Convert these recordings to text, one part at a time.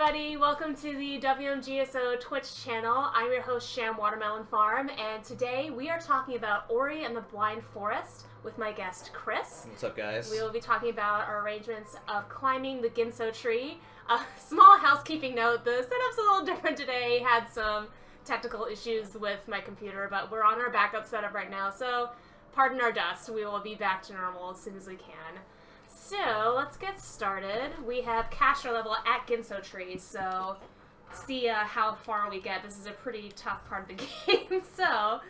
everybody, welcome to the WMGSO Twitch channel. I'm your host Sham Watermelon Farm, and today we are talking about Ori and the Blind Forest with my guest Chris. What's up, guys? We will be talking about our arrangements of climbing the Ginso tree. Small housekeeping note, the setup's a little different today. Had some technical issues with my computer, but we're on our backup setup right now, so pardon our dust. We will be back to normal as soon as we can. So, let's get started. We have caster level at Ginso Tree, so see how far we get. This is a pretty tough part of the game. So,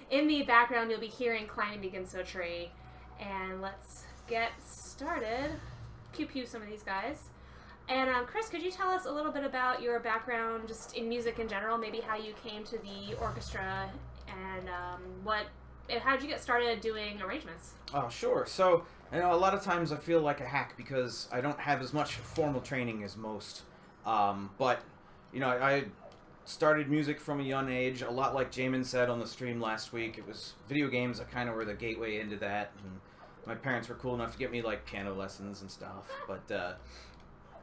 in the background, you'll be hearing climbing the Ginso Tree. And let's get started. Pew-pew some of these guys. And Chris, could you tell us a little bit about your background just in music in general? Maybe how you came to the orchestra and how did you get started doing arrangements? Oh, sure. So, a lot of times I feel like a hack because I don't have as much formal training as most. But, I started music from a young age, a lot like Jamin said on the stream last week. It was video games that kind of were the gateway into that. And my parents were cool enough to get me, piano lessons and stuff. But,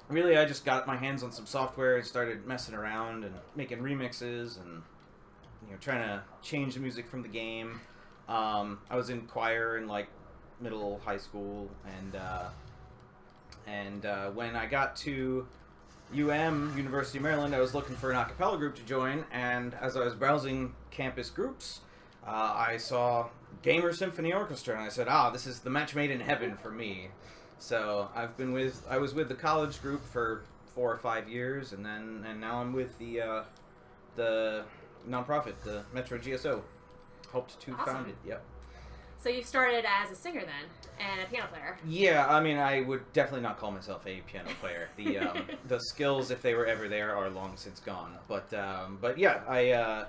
really, I just got my hands on some software and started messing around and making remixes and, trying to change the music from the game. I was in choir in middle high school, and when I got to University of Maryland, I was looking for an a cappella group to join, and as I was browsing campus groups, I saw Gamer Symphony Orchestra, and I said, this is the match made in heaven for me. So I was with the college group for 4 or 5 years, and now I'm with the nonprofit, the Metro GSO. Helped to found it. Yep. So you started as a singer then, and a piano player. Yeah, I would definitely not call myself a piano player. The skills, if they were ever there, are long since gone. But yeah,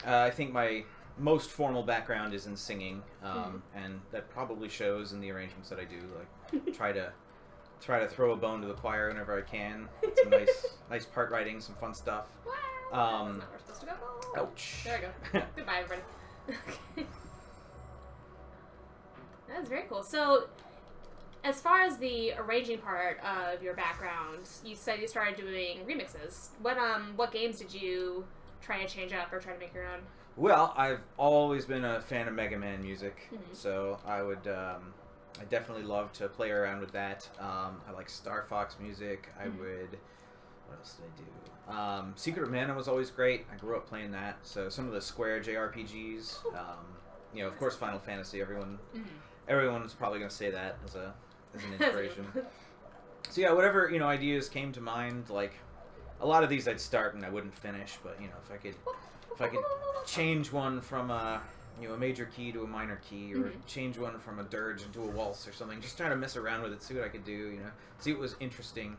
I think my most formal background is in singing, and that probably shows in the arrangements that I do. Try to throw a bone to the choir whenever I can. Some nice part writing, some fun stuff. Wow. That's not where we're supposed to go. Ouch. There we go. Goodbye, everybody. Okay. That's very cool. So, as far as the arranging part of your background, you said you started doing remixes. What games did you try to change up or try to make your own? Well, I've always been a fan of Mega Man music, so I would I definitely love to play around with that. I like Star Fox music. I would. What else did I do? Secret of Mana was always great. I grew up playing that. So some of the Square JRPGs. Of course, Final Fantasy. Everyone's probably going to say that as an inspiration. So yeah, whatever ideas came to mind. A lot of these I'd start and I wouldn't finish. But if I could change one from a major key to a minor key, or change one from a dirge into a waltz or something, just try to mess around with it, see what I could do. See what was interesting.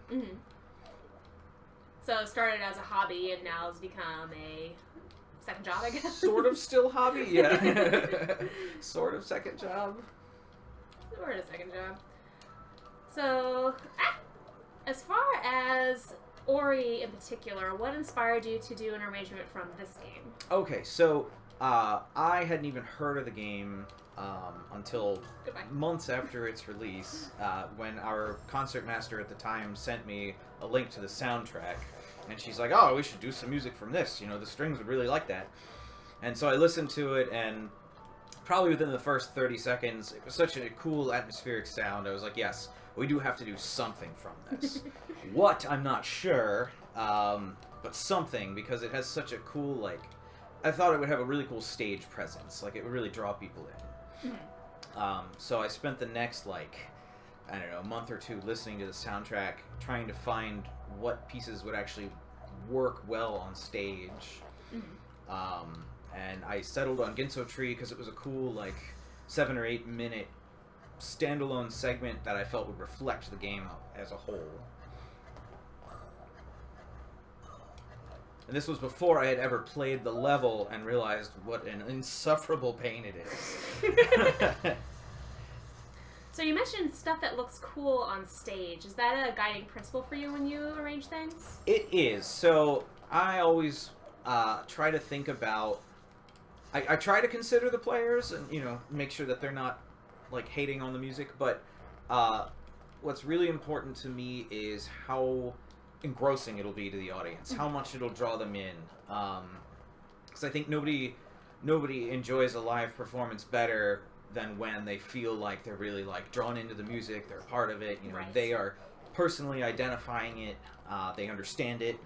So it started as a hobby and now it's become a second job, I guess? Sort of still hobby, yeah. Sort of second job. Sort of second job. So, as far as Ori in particular, what inspired you to do an arrangement from this game? Okay, so I hadn't even heard of the game until months after its release, when our concert master at the time sent me a link to the soundtrack, and she's like, we should do some music from this, the strings would really like that. And so I listened to it, and probably within the first 30 seconds, it was such a cool atmospheric sound, I was like, yes, we do have to do something from this. What, I'm not sure, but something, because it has such a cool, I thought it would have a really cool stage presence, it would really draw people in. So I spent the next, a month or two listening to the soundtrack, trying to find what pieces would actually work well on stage. And I settled on Ginso Tree because it was a cool, 7 or 8 minute standalone segment that I felt would reflect the game as a whole. And this was before I had ever played the level and realized what an insufferable pain it is. So you mentioned stuff that looks cool on stage. Is that a guiding principle for you when you arrange things? It is. So I always try to think about... I try to consider the players and, make sure that they're not, hating on the music. But what's really important to me is how engrossing it'll be to the audience, how much it'll draw them in. Because I think nobody enjoys a live performance better than when they feel like they're really like drawn into the music, they're a part of it. You know, Right. they are personally identifying it, they understand it.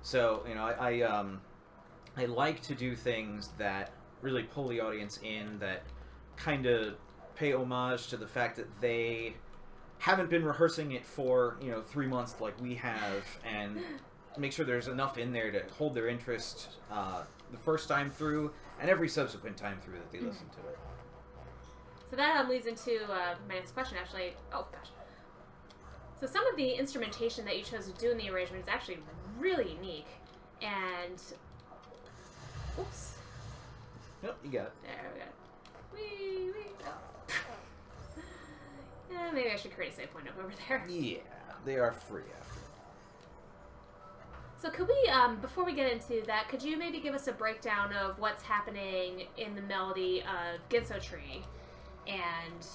So you know, I like to do things that really pull the audience in, that kind of pay homage to the fact that they haven't been rehearsing it for 3 months like we have, and make sure there's enough in there to hold their interest the first time through and every subsequent time through that they listen to it. So that leads into my next question, actually. Oh, gosh. So some of the instrumentation that you chose to do in the arrangement is actually really unique. And... Oops. Yep, you got it. There we go. Wee. Oh. Yeah, maybe I should create a save point over there. Yeah, they are free after all. So could we, before we get into that, could you maybe give us a breakdown of what's happening in the melody of Ginso Tree and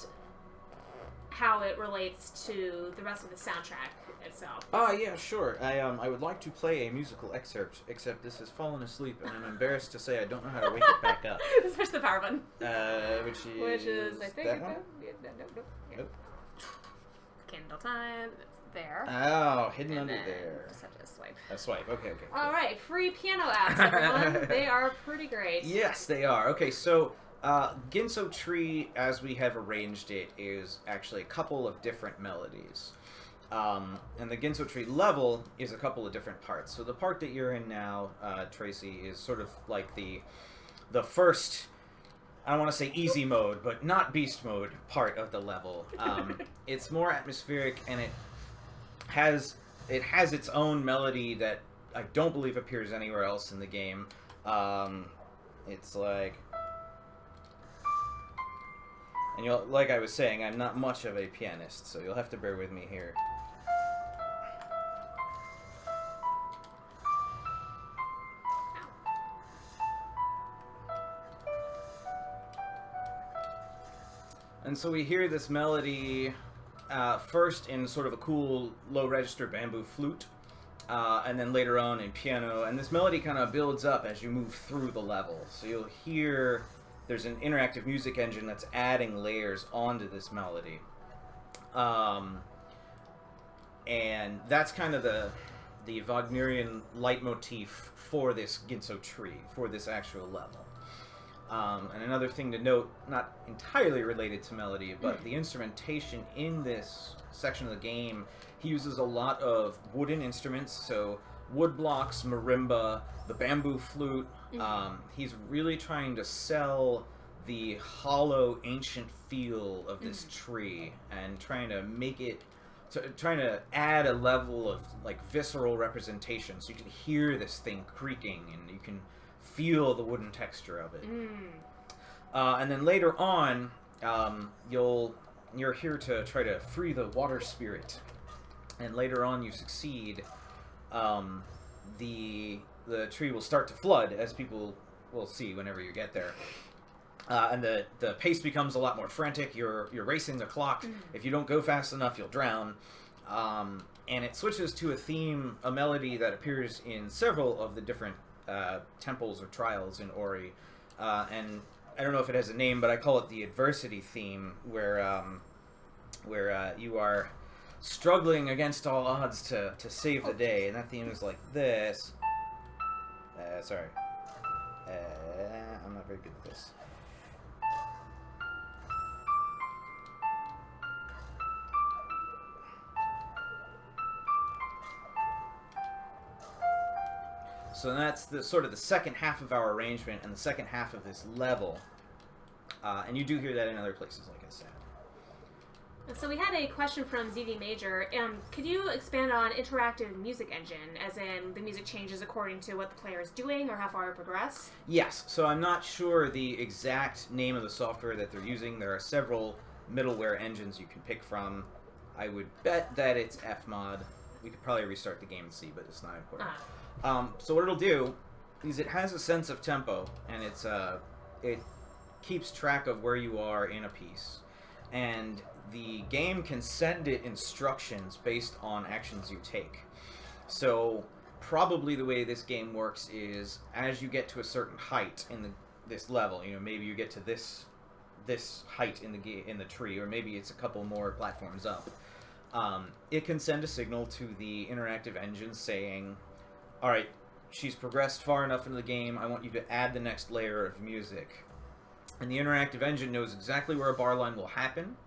how it relates to the rest of the soundtrack itself? Yeah, sure. I would like to play a musical excerpt, except this has fallen asleep, and I'm embarrassed to say I don't know how to wake it back up. Just push the power button. Which is, I think, that one? Nope. Kindle time. It's there. Oh, hidden And under then there. Just have to swipe. A swipe. Okay. All right, free piano apps, everyone. They are pretty great. Yes, they are. Okay, so Ginso Tree, as we have arranged it, is actually a couple of different melodies. And the Ginso Tree level is a couple of different parts. So the part that you're in now, Tracy, is sort of like the first, I don't want to say easy mode, but not beast mode part of the level. It's more atmospheric, and it has its own melody that I don't believe appears anywhere else in the game. It's like... And like I was saying, I'm not much of a pianist, so you'll have to bear with me here. And so we hear this melody first in sort of a cool low-register bamboo flute, and then later on in piano, and this melody kind of builds up as you move through the level. So you'll hear there's an interactive music engine that's adding layers onto this melody. And that's kind of the Wagnerian leitmotif for this Ginso Tree, for this actual level. And another thing to note, not entirely related to melody, but the instrumentation in this section of the game, he uses a lot of wooden instruments, so wood blocks, marimba, the bamboo flute. He's really trying to sell the hollow, ancient feel of this tree, and trying to make it, trying to add a level of like visceral representation, so you can hear this thing creaking, and you can feel the wooden texture of it. And then later on, you're here to try to free the water spirit, and later on you succeed. The tree will start to flood, as people will see whenever you get there. And the pace becomes a lot more frantic. You're racing the clock. If you don't go fast enough, you'll drown. And it switches to a theme, a melody that appears in several of the different temples or trials in Ori. And I don't know if it has a name, but I call it the adversity theme, where you are struggling against all odds to save the day. And that theme is like this. Sorry. I'm not very good at this. So that's the sort of the second half of our arrangement and the second half of this level. And you do hear that in other places, like I said. So we had a question from ZD Major. Could you expand on interactive music engine, as in the music changes according to what the player is doing or how far it progress? Yes. So I'm not sure the exact name of the software that they're using. There are several middleware engines you can pick from. I would bet that it's Fmod. We could probably restart the game and see, but it's not important. So what it'll do is it has a sense of tempo, and it keeps track of where you are in a piece. And the game can send it instructions based on actions you take. So probably the way this game works is as you get to a certain height in this level, you know, maybe you get to this height in the tree, or maybe it's a couple more platforms up. It can send a signal to the interactive engine saying, "All right, she's progressed far enough into the game. I want you to add the next layer of music." And the interactive engine knows exactly where a bar line will happen.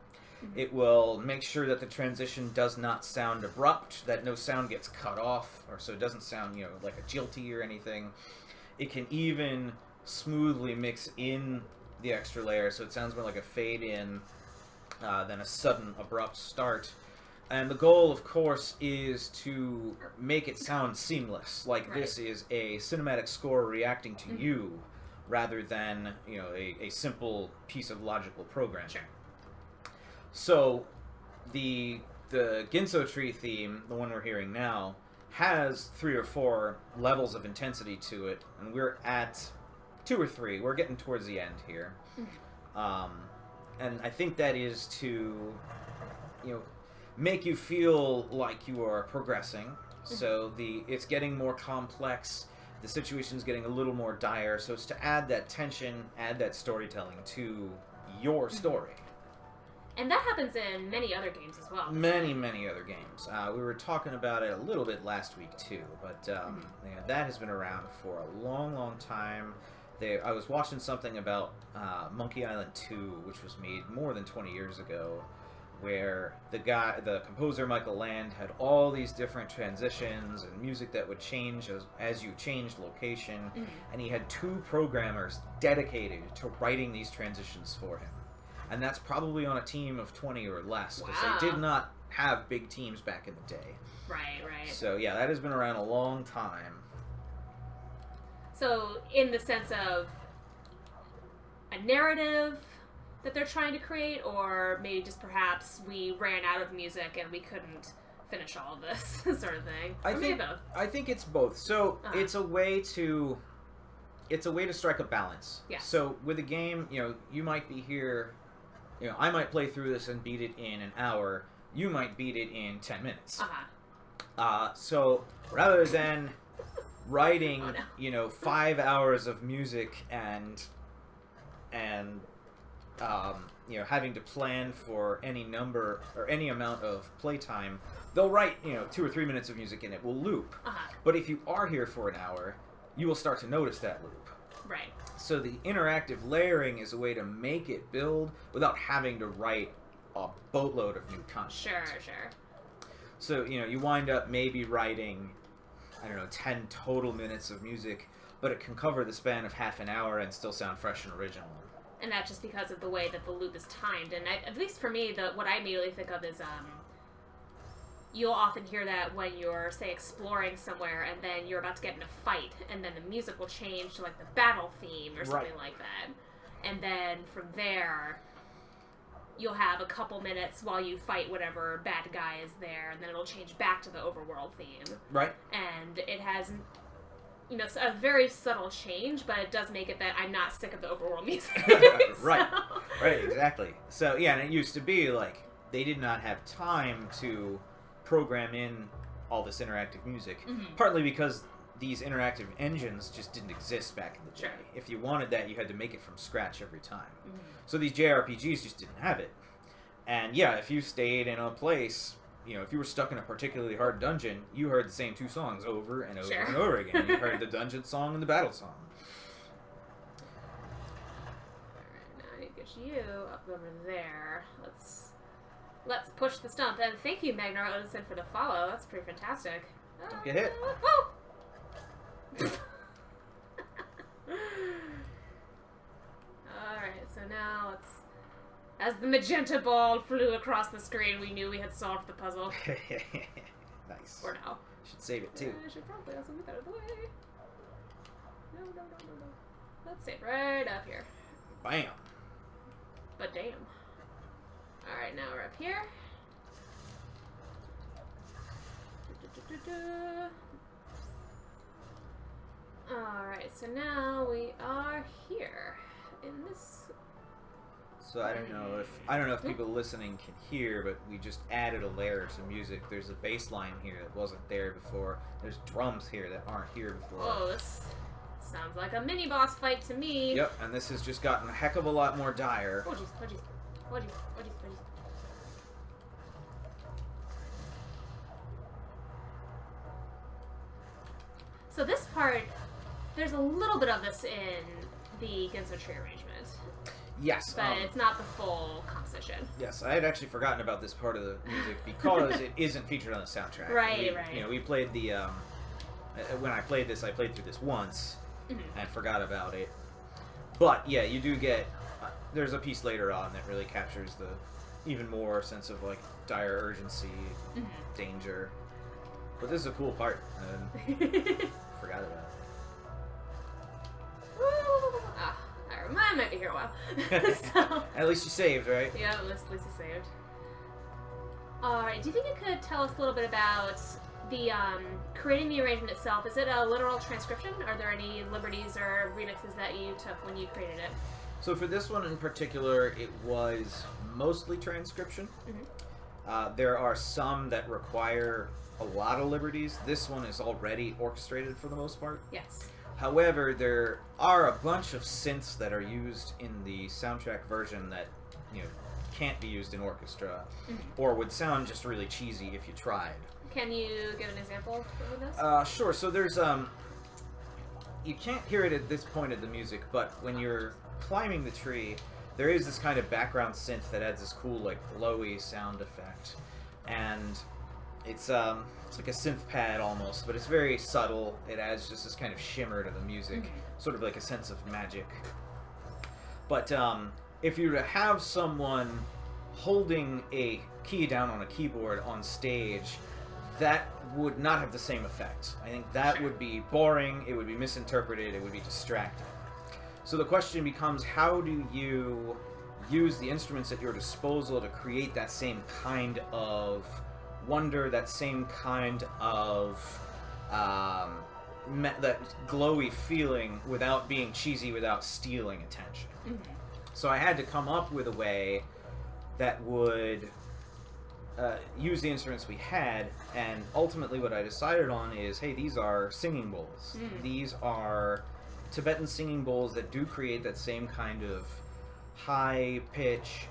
It will make sure that the transition does not sound abrupt, that no sound gets cut off, or so it doesn't sound, you know, like a jilty or anything. It can even smoothly mix in the extra layer, so it sounds more like a fade in than a sudden abrupt start. And the goal, of course, is to make it sound seamless, like this is a cinematic score reacting to you, rather than, you know, a simple piece of logical programming. Sure. So, the Ginso tree theme, the one we're hearing now, has 3 or 4 levels of intensity to it, and we're at 2 or 3. We're getting towards the end here. And I think that is to, you know, make you feel like you are progressing. So it's getting more complex. The situation's getting a little more dire. So it's to add that tension, add that storytelling to your story. And that happens in many other games as well. Many other games. We were talking about it a little bit last week too, but you know, that has been around for a long time. I was watching something about Monkey Island 2, which was made more than 20 years ago, where the composer Michael Land had all these different transitions and music that would change as you changed location, and he had 2 programmers dedicated to writing these transitions for him. And that's probably on a team of 20 or less, because they did not have big teams back in the day. Right. So yeah, that has been around a long time. So in the sense of a narrative that they're trying to create, or maybe just perhaps we ran out of music and we couldn't finish all of this sort of thing. I think it's both. So it's a way to strike a balance. Yeah. So with a game, you know, you might be here, you know, I might play through this and beat it in an hour. You might beat it in 10 minutes. So rather than writing, you know, 5 hours of music and you know, having to plan for any number or any amount of playtime, they'll write, you know, 2 or 3 minutes of music and it will loop. But if you are here for an hour, you will start to notice that loop. Right. So the interactive layering is a way to make it build without having to write a boatload of new content. Sure. So, you know, you wind up maybe writing, I don't know, 10 total minutes of music, but it can cover the span of half an hour and still sound fresh and original. And that's just because of the way that the loop is timed. And at least for me, what I immediately think of is you'll often hear that when you're, say, exploring somewhere and then you're about to get in a fight, and then the music will change to, like, the battle theme or something like that. And then from there, you'll have a couple minutes while you fight whatever bad guy is there, and then it'll change back to the overworld theme. Right. And it has, you know, a very subtle change, but it does make it that I'm not sick of the overworld music. Right, exactly. So, yeah, and it used to be, like, they did not have time to program in all this interactive music, partly because these interactive engines just didn't exist back in the day. If you wanted that, you had to make it from scratch every time. So these JRPGs just didn't have it. And yeah, if you stayed in a place, you know, if you were stuck in a particularly hard dungeon, you heard the same 2 songs over and over and over again. You heard the dungeon song and the battle song. Alright, now I need to get you up over there. Let's push the stump. And thank you, Magnar Odinson, for the follow. That's pretty fantastic. Don't get hit. Alright, so now let's... As the magenta ball flew across the screen, we knew we had solved the puzzle. Nice. For now. Should save it too. I should probably also move out of the way. No. Let's save right up here. Bam. But damn. Alright, now we're up here. Alright, so now we are here in this So I don't know if people listening can hear, but we just added a layer to music. There's a bass line here that wasn't there before. There's drums here that aren't here before. Oh, this sounds like a mini boss fight to me. Yep, and this has just gotten a heck of a lot more dire. Oh jeez, oh jeez, oh jeez, oh jeez, oh jeez. So this part, there's a little bit of this in the Ginso tree arrangement. Yes. But it's not the full composition. Yes, I had actually forgotten about this part of the music because it isn't featured on the soundtrack. Right. You know, we played the, when I played this, I played through this once and forgot about it. But, yeah, you do get, there's a piece later on that really captures the even more sense of, like, dire urgency, danger. But this is a cool part. Forgot about it. I might be here a while. So, at least you saved, right? Yeah, at least you saved. Alright, do you think you could tell us a little bit about the creating the arrangement itself? Is it a literal transcription? Are there any liberties or remixes that you took when you created it? So for this one in particular, it was mostly transcription. There are some that require a lot of liberties. This one is already orchestrated for the most part. Yes. However, there are a bunch of synths that are used in the soundtrack version that, you know, can't be used in orchestra, or would sound just really cheesy if you tried. Can you give an example of this? Sure. So there's you can't hear it at this point of the music, but when you're climbing the tree, there is this kind of background synth that adds this cool, like, glowy sound effect, and it's like a synth pad almost, but it's very subtle. It adds just this kind of shimmer to the music, sort of like a sense of magic. But if you were to have someone holding a key down on a keyboard on stage, that would not have the same effect. I think that would be boring, it would be misinterpreted, it would be distracting. So the question becomes, how do you use the instruments at your disposal to create that same kind of wonder, that same kind of that glowy feeling without being cheesy, without stealing attention. So I had to come up with a way that would use the instruments we had, and ultimately what I decided on is, hey, these are singing bowls. These are Tibetan singing bowls that do create that same kind of high pitch,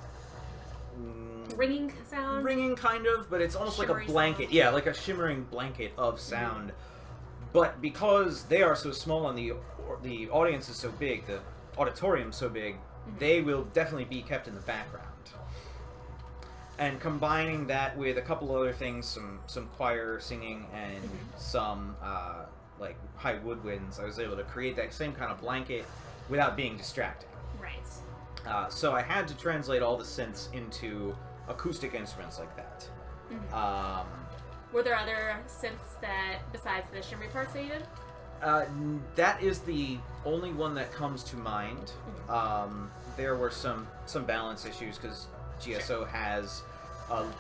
ringing sound? Ringing, kind of, but it's almost Shimmery like a blanket. sound. Yeah, like a shimmering blanket of sound. But because they are so small and the audience is so big, the auditorium's so big, they will definitely be kept in the background. And combining that with a couple other things, some choir singing and some like high woodwinds, I was able to create that same kind of blanket without being distracting. Right. So I had to translate all the synths into acoustic instruments like that. Were there other synths that, besides the shimmery parts that you did? That is the only one that comes to mind. There were some balance issues because GSO has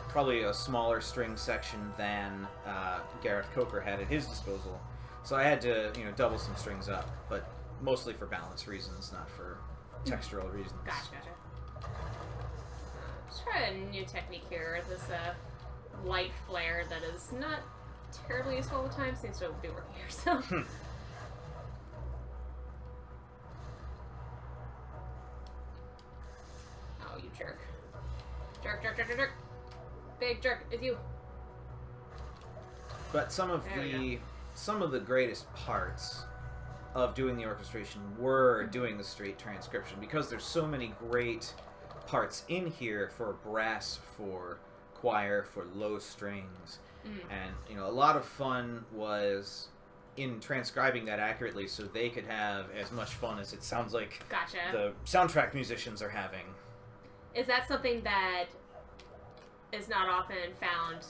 probably a smaller string section than Gareth Coker had at his disposal. So I had to, double some strings up, but mostly for balance reasons, not for textural reasons. Gotcha. Let's try a new technique here. This light flare that is not terribly useful all the time seems to be working here, so. Oh, you jerk. Jerk. Big jerk, it's you. But some of the greatest parts of doing the orchestration were doing the straight transcription, because there's so many great parts in here for brass, for choir, for low strings, and a lot of fun was in transcribing that accurately so they could have as much fun as it sounds like the soundtrack musicians are having. Is that something that is not often found?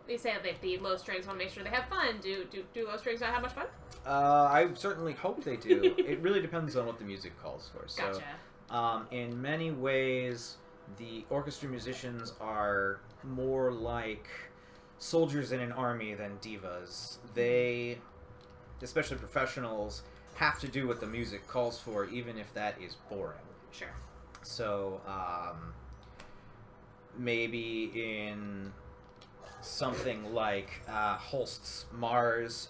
You say that the low strings want to make sure they have fun. Do low strings not have much fun? I certainly hope they do. It really depends on what the music calls for. So, gotcha. In many ways, the orchestra musicians are more like soldiers in an army than divas. They, especially professionals, have to do what the music calls for, even if that is boring. Sure. So maybe in something like Holst's Mars,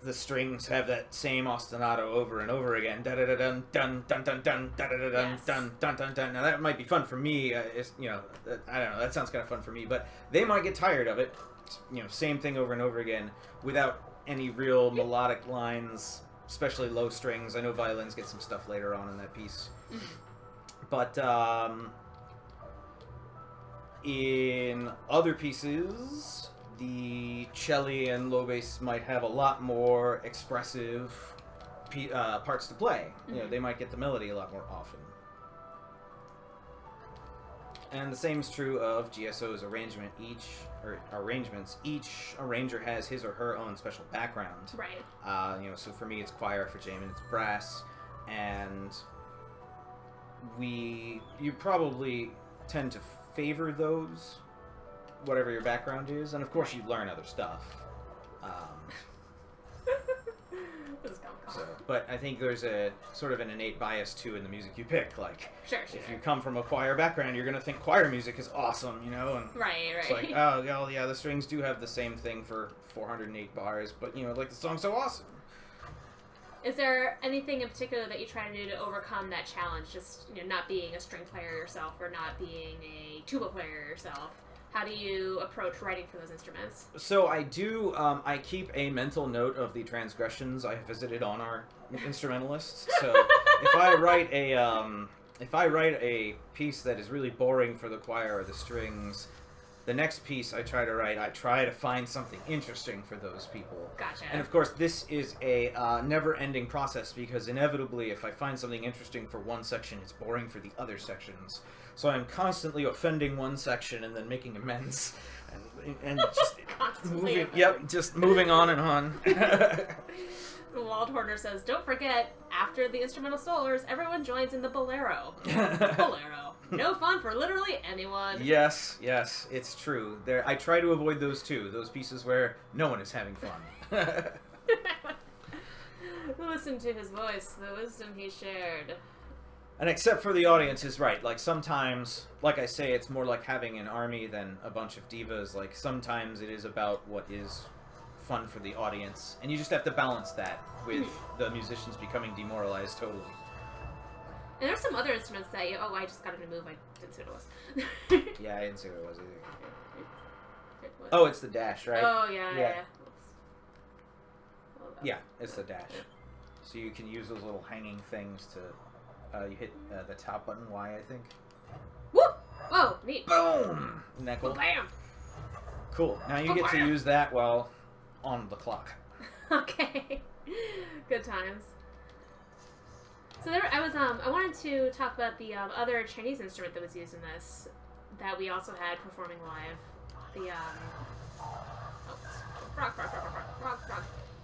the strings have that same ostinato over and over again. Da da da dun dun dun dun dun da da da dun dun dun dun dun. Now that might be fun for me. It's, you know, I don't know. That sounds kind of fun for me, but they might get tired of it. You know, same thing over and over again without any real melodic lines, especially low strings. I know violins get some stuff later on in that piece, but in other pieces, the cello and low bass might have a lot more expressive parts to play. You know, they might get the melody a lot more often. And the same is true of GSO's arrangements. Each arranger has his or her own special background. Right. You know, so for me it's choir, for Jamin it's brass, and you probably tend to favor those, whatever your background is, and of course you learn other stuff. But I think there's a sort of an innate bias too in the music you pick. Like, if you come from a choir background, you're gonna think choir music is awesome, you know? And right. It's like, oh, well, yeah, the strings do have the same thing for 408 bars, but you know, like the song's so awesome. Is there anything in particular that you try to do to overcome that challenge? Just, you know, not being a string player yourself or not being a tuba player yourself. How do you approach writing for those instruments? So I do. I keep a mental note of the transgressions I have visited on our instrumentalists. So if I write a piece that is really boring for the choir or the strings, the next piece I try to find something interesting for those people. Gotcha. And of course, this is a never-ending process because inevitably, if I find something interesting for one section, it's boring for the other sections. So I'm constantly offending one section and then making amends, and just moving. Yep, just moving on and on. Walt Horner says, "Don't forget, after the instrumental solos, everyone joins in the bolero. Bolero, no fun for literally anyone." Yes, it's true. I try to avoid those too. Those pieces where no one is having fun. Listen to his voice, the wisdom he shared. And except for the audience is right. Like sometimes, like I say, it's more like having an army than a bunch of divas. Like sometimes it is about what is fun for the audience. And you just have to balance that with the musicians becoming demoralized totally. And there's some other instruments that I just got a new move. I didn't see what it was. Yeah, I didn't see what it was either. Oh, it's the dash, right? Oh, yeah. Yeah, it's the dash. So you can use those little hanging things to... you hit the top button, Y, I think. Woo! Whoa, neat. Boom! Isn't that cool? Bam! Cool. Now you get to use that while on the clock. Okay. Good times. So I wanted to talk about the other Chinese instrument that was used in this, that we also had performing live. The,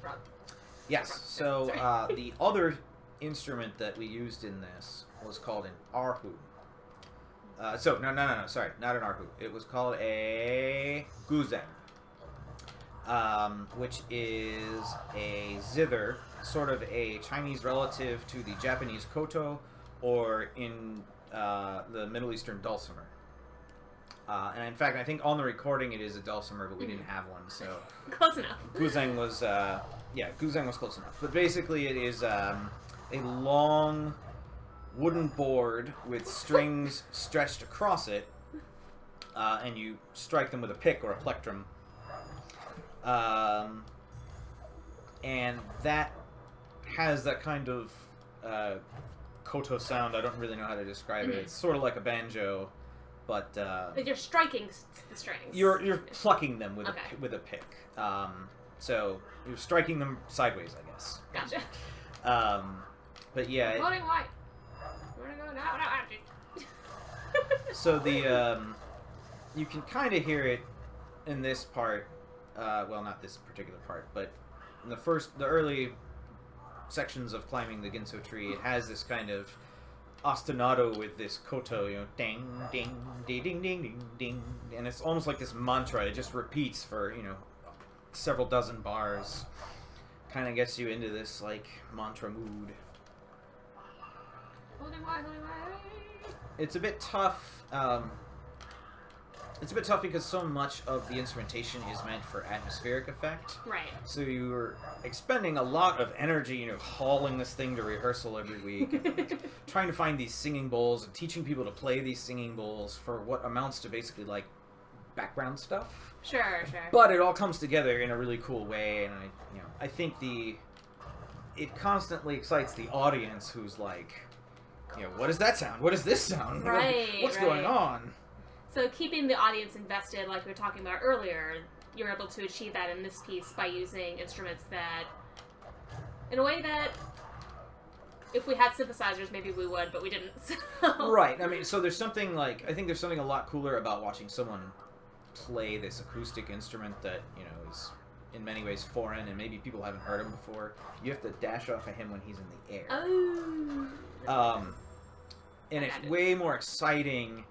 frog. Yes, so the other instrument that we used in this was called an erhu. No, sorry, not an erhu. It was called a guzheng, which is a zither, sort of a Chinese relative to the Japanese koto, or in the Middle Eastern dulcimer. And in fact, I think on the recording it is a dulcimer, but we didn't have one, so... Close enough. Guzheng was, guzheng was close enough. But basically it is a long wooden board with strings stretched across it, and you strike them with a pick or a plectrum. And that has that kind of koto sound. I don't really know how to describe it. It's sort of like a banjo, but like you're striking the strings. You're plucking them with a pick. So you're striking them sideways, I guess. Gotcha. But yeah. Voting white. We're gonna go now. So the you can kind of hear it in this part. Well, not this particular part, but in the early sections of climbing the Ginso tree, it has this kind of ostinato with this koto, you know, ding, ding, ding, ding, ding, ding, ding, and it's almost like this mantra. It just repeats for, you know, several dozen bars. Kind of gets you into this, like, mantra mood. it's a bit tough. It's a bit tough because so much of the instrumentation is meant for atmospheric effect. Right. So you're expending a lot of energy, hauling this thing to rehearsal every week, and trying to find these singing bowls and teaching people to play these singing bowls for what amounts to basically like background stuff. Sure. But it all comes together in a really cool way, and I think it constantly excites the audience, who's like, what does that sound? What does this sound? Right. What's going on? So keeping the audience invested, like we were talking about earlier, you're able to achieve that in this piece by using instruments that, in a way that, if we had synthesizers, maybe we would, but we didn't. So. Right. I mean, so there's something I think there's something a lot cooler about watching someone play this acoustic instrument that, is in many ways foreign, and maybe people haven't heard him before. You have to dash off of him when he's in the air. Oh. And it's way more exciting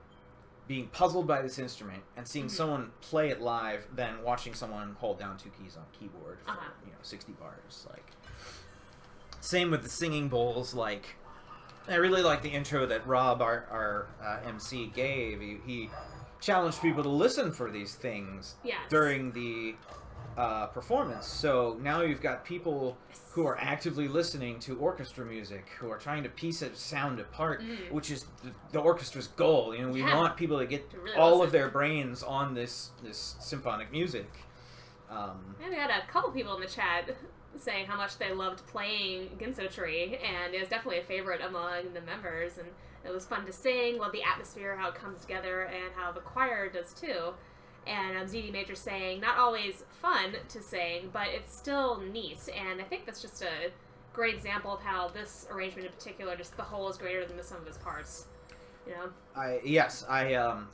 being puzzled by this instrument and seeing someone play it live than watching someone hold down 2 keys on a keyboard for 60 bars. Like, same with the singing bowls. Like, I really like the intro that Rob, our MC, gave. He challenged people to listen for these things during the performance. So now you've got people who are actively listening to orchestra music, who are trying to piece a sound apart, which is the orchestra's goal. We want people to get really all of their brains on this symphonic music. And we had a couple people in the chat saying how much they loved playing Ginso Tree, and it was definitely a favorite among the members, and it was fun to sing, love the atmosphere, how it comes together, and how the choir does too. And ZD Major saying, not always fun to sing, but it's still neat. And I think that's just a great example of how this arrangement in particular, just the whole is greater than the sum of its parts. I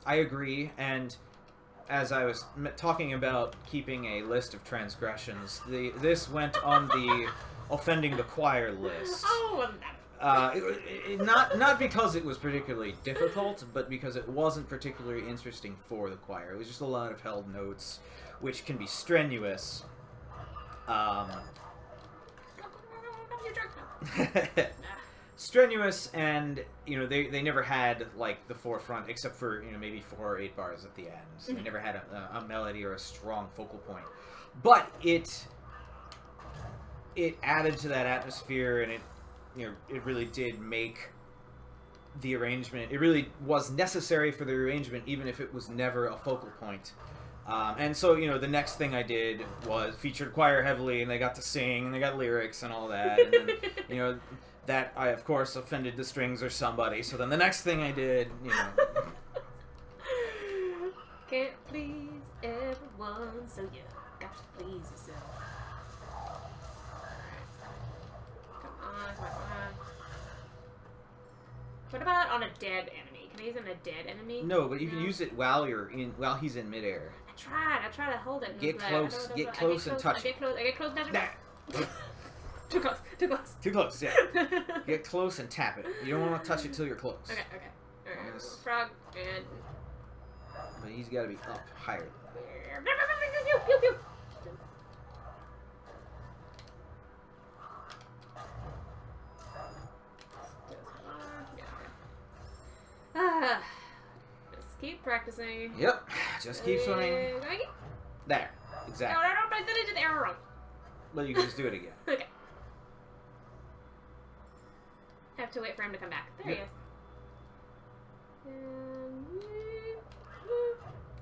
agree. And as I was talking about keeping a list of transgressions, this went on the offending the choir list. Oh, wasn't that not because it was particularly difficult, but because it wasn't particularly interesting for the choir. It was just a lot of held notes, which can be strenuous. Strenuous, and they never had like the forefront, except for maybe 4 or 8 bars at the end. So they never had a melody or a strong focal point. But it added to that atmosphere, and it really did make the arrangement. It really was necessary for the arrangement, even if it was never a focal point. And so, the next thing I did was featured choir heavily, and they got to sing, and they got lyrics and all that. And then, that I, of course, offended the strings or somebody. So then the next thing I did, Can't please everyone, so you got to please yourself. Come on. What about on a dead enemy? Can I use it on a dead enemy? No, but you can use it while he's in midair. I tried to hold it. Get close and touch it. I get close, Nah. Too close. Too close, yeah. Get close and tap it. You don't want to touch it till you're close. Okay. Alright, frog, and... But he's got to be up higher. Pew, pew. Just keep practicing. Yep, just keep swimming. There, exactly. No, I did the arrow wrong. Well, you can just do it again. Okay. I have to wait for him to come back. There he is.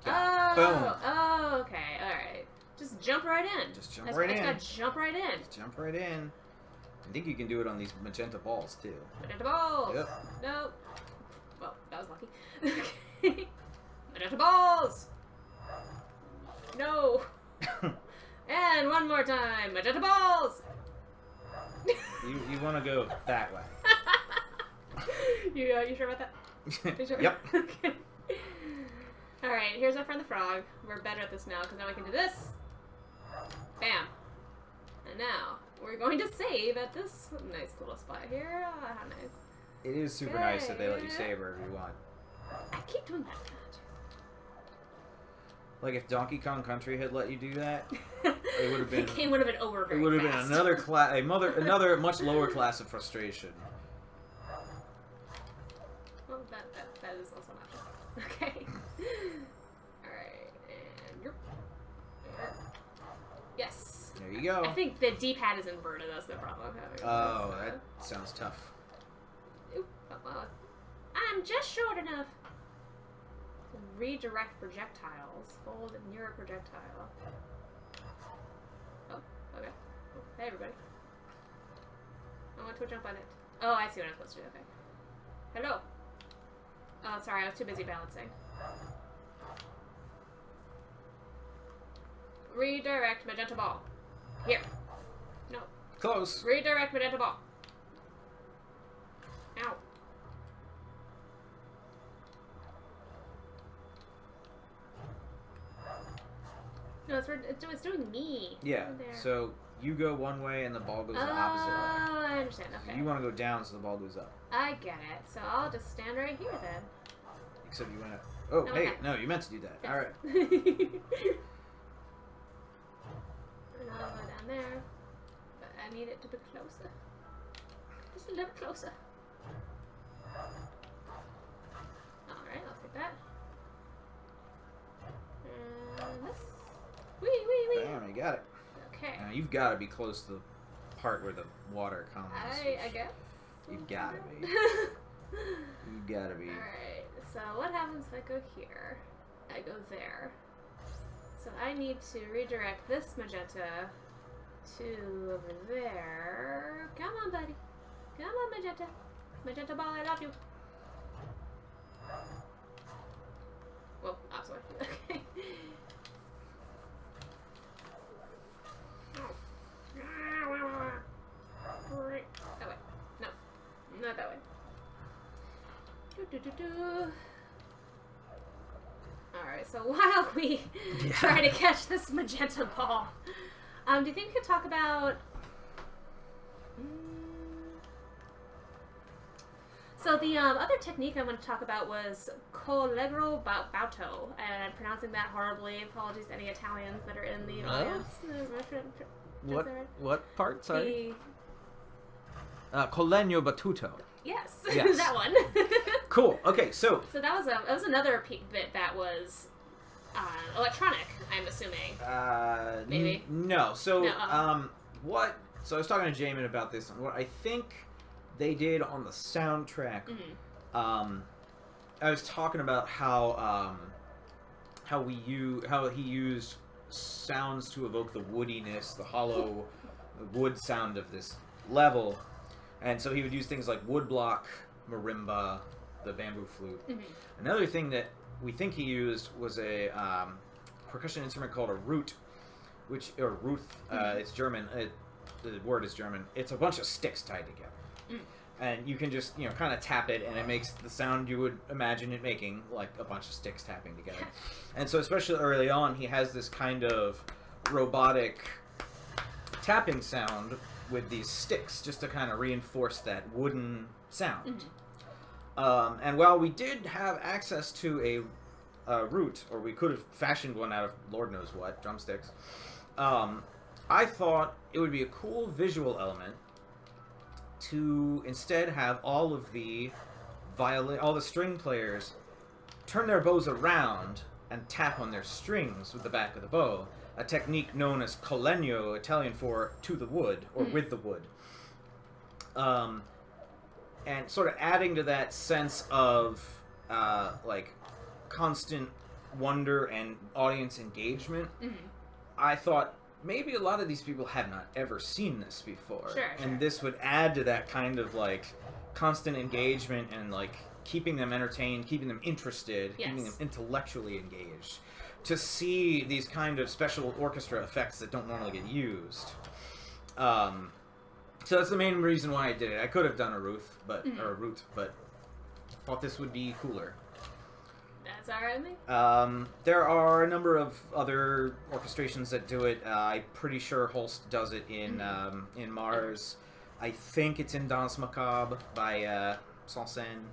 Oh, okay, alright. Just jump right in. Just jump right in. I just gotta jump right in. Just jump right in. I think you can do it on these magenta balls, too. Magenta balls! Yep. Nope. Well, that was lucky. Okay. Magenta balls! No! And one more time. Magenta balls! You want to go that way. You sure about that? You sure? Yep. Okay. Alright, here's our friend the frog. We're better at this now, because now we can do this. Bam. And now, we're going to save at this nice little spot here. Oh, how nice. It is super nice that they let you save wherever you want. I keep doing that. Like if Donkey Kong Country had let you do that, it would have been. The game would have been over very It would have fast. been another much lower class of frustration. Well, you go. I think the D-pad is inverted. That's the problem I'm having. Oh, that sounds tough. Oop, well, I'm just short enough. Redirect projectiles. Hold near a projectile. Oh, okay. Oh, hey, everybody. I want to jump on it. Oh, I see what I'm supposed to do. Okay. Hello. Oh, sorry. I was too busy balancing. Redirect magenta ball. Here. No. Close. Redirect magenta ball. Ow. No, it's doing me. Yeah. So you go one way and the ball goes the opposite way. Oh, I understand. Okay. You want to go down so the ball goes up. I get it. So I'll just stand right here then. Except you went up. Oh, No, hey, okay. no, you meant to do that. Yes. All right. And I'll go down there. But I need it to be closer. Just a little closer. Alright, I'll take that. And this. Wee. Bam, you got it. Okay. Now you've got to be close to the part where the water comes. I guess. You've got to be. You've got to be. Alright, so what happens if I go here? I go there. So I need to redirect this magenta to over there. Come on, buddy. Come on, magenta. Magenta ball, I love you. Well, opposite way. Okay. Right. That way. No. Not that way. Alright, so while we try to catch this magenta ball, do you think we could talk about... So the other technique I want to talk about was Collegro Bauto, and I'm pronouncing that horribly. Apologies to any Italians that are in the audience. What part? Sorry. Collegno Battuto. Yes, Yes. that one. Cool. Okay, so So that was another bit that was electronic. I'm assuming. Maybe. No. So No, what? So I was talking to Jamin about this. What I think they did on the soundtrack. I was talking about how he used sounds to evoke the woodiness, the hollow wood sound of this level, and so he would use things like woodblock, marimba, the bamboo flute. Another thing that we think he used was a percussion instrument called a root, or ruth. It's German. The word is German. It's a bunch of sticks tied together. And you can just, kind of tap it, and it makes the sound you would imagine it making, like a bunch of sticks tapping together. And so especially early on, he has this kind of robotic tapping sound with these sticks, just to kind of reinforce that wooden sound. And while we did have access to a root, or we could have fashioned one out of Lord knows what, drumsticks, I thought it would be a cool visual element to instead have all of the string players turn their bows around and tap on their strings with the back of the bow, a technique known as collegno, Italian for to the wood, or with the wood. And sort of adding to that sense of like constant wonder and audience engagement, I thought maybe a lot of these people have not ever seen this before. And this would add to that kind of like constant engagement and like keeping them entertained, keeping them interested, keeping them intellectually engaged, to see these kind of special orchestra effects that don't normally get used. So that's the main reason why I did it. I could have done a root, but thought this would be cooler. That's alright with me. There are a number of other orchestrations that do it. I'm pretty sure Holst does it in Mars. I think it's in Danse Macabre by Sansen.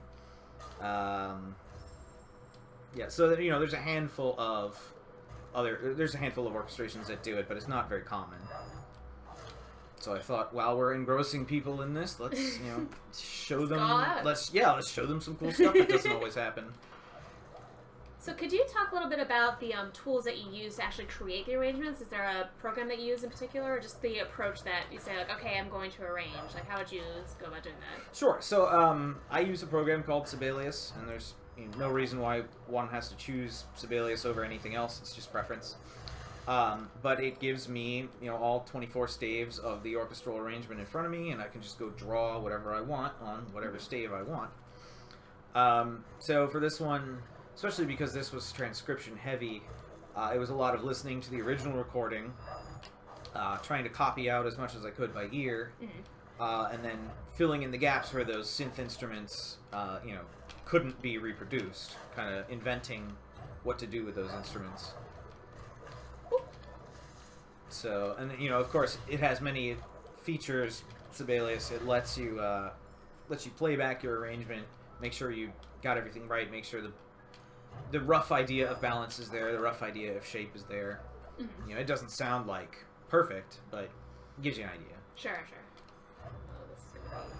Yeah, so that, there's a handful of orchestrations that do it, but it's not very common. So I thought, while we're engrossing people in this, let's show them. Let's show them some cool stuff that doesn't always happen. So could you talk a little bit about the tools that you use to actually create the arrangements? Is there a program that you use in particular, or just the approach that you say, like, okay, I'm going to arrange? Like, how would you go about doing that? Sure. So I use a program called Sibelius, and there's no reason why one has to choose Sibelius over anything else. It's just preference. But it gives me, all 24 staves of the orchestral arrangement in front of me, and I can just go draw whatever I want on whatever stave I want. So for this one, especially because this was transcription heavy, it was a lot of listening to the original recording, trying to copy out as much as I could by ear, and then filling in the gaps where those synth instruments, couldn't be reproduced, kind of inventing what to do with those instruments. So, and of course, it has many features. Sibelius, it lets you play back your arrangement, make sure you got everything right, make sure the rough idea of balance is there, the rough idea of shape is there. It doesn't sound like perfect, but it gives you an idea. Sure. Oh, this is gonna be...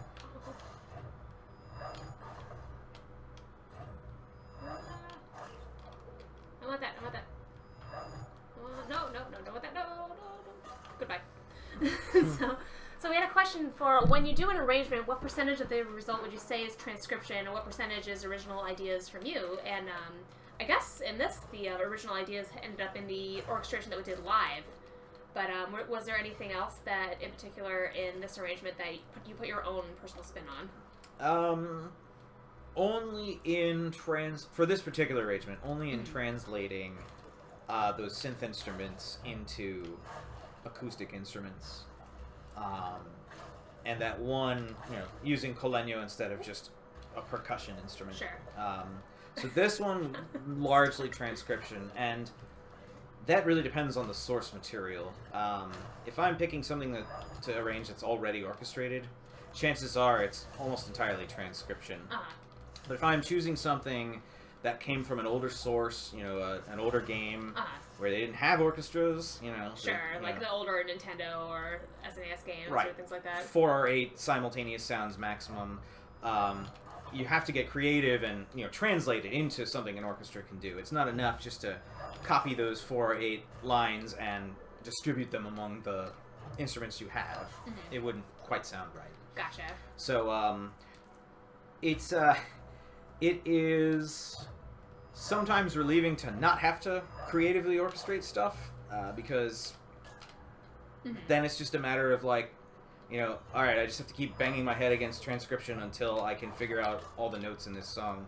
I want that. No, don't want that. No. Goodbye. So we had a question for when you do an arrangement, what percentage of the result would you say is transcription, and what percentage is original ideas from you? And I guess in this, the original ideas ended up in the orchestration that we did live. But was there anything else that, in particular, in this arrangement that you put your own personal spin on? Only in for this particular arrangement, only in translating those synth instruments into acoustic instruments, and that one, using colegno instead of just a percussion instrument. Sure. So this one, largely transcription, and that really depends on the source material. If I'm picking something to arrange that's already orchestrated, chances are it's almost entirely transcription. But if I'm choosing something that came from an older source, an older game where they didn't have orchestras, Sure, like the older Nintendo or SNES games right. or things like that. 4 or 8 simultaneous sounds maximum. You have to get creative and translate it into something an orchestra can do. It's not enough just to copy those 4 or 8 lines and distribute them among the instruments you have. It wouldn't quite sound right. Gotcha. So it is sometimes relieving to not have to creatively orchestrate stuff, because then it's just a matter of all right, I just have to keep banging my head against transcription until I can figure out all the notes in this song.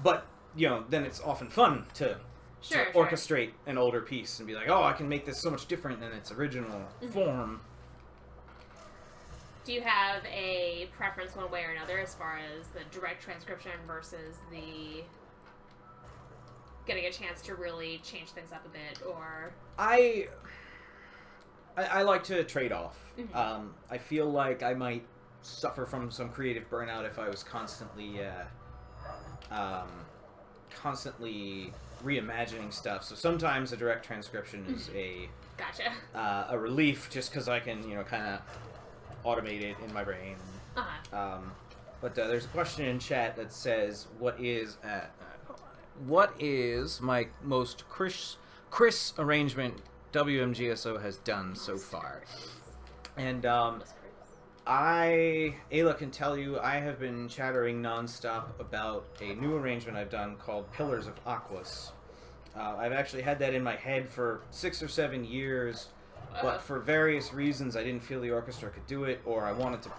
But, then it's often fun to orchestrate an older piece and be like, oh, I can make this so much different than its original form. Do you have a preference one way or another as far as the direct transcription versus the getting a chance to really change things up a bit, or... I like to trade off. I feel like I might suffer from some creative burnout if I was constantly reimagining stuff. So sometimes a direct transcription is Gotcha. A relief, just because I can kind of automate it in my brain. But there's a question in chat that says, what is my most Chris arrangement WMGSO has done so far? And Ayla can tell you, I have been chattering nonstop about a new arrangement I've done called Pillars of Aquas. I've actually had that in my head for 6 or 7 years, but for various reasons I didn't feel the orchestra could do it, or I wanted to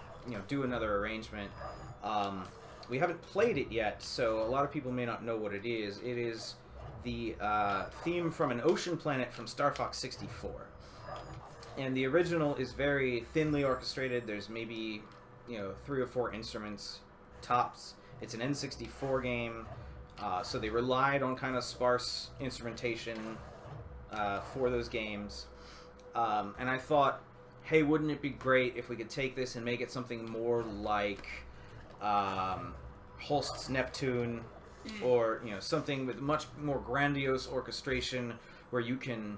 do another arrangement. We haven't played it yet, so a lot of people may not know what it is. It is the theme from an ocean planet from Star Fox 64. And the original is very thinly orchestrated. There's maybe 3 or 4 instruments tops. It's an N64 game, so they relied on kind of sparse instrumentation for those games. And I thought, hey, wouldn't it be great if we could take this and make it something more like Holst's Neptune, or something with much more grandiose orchestration, where you can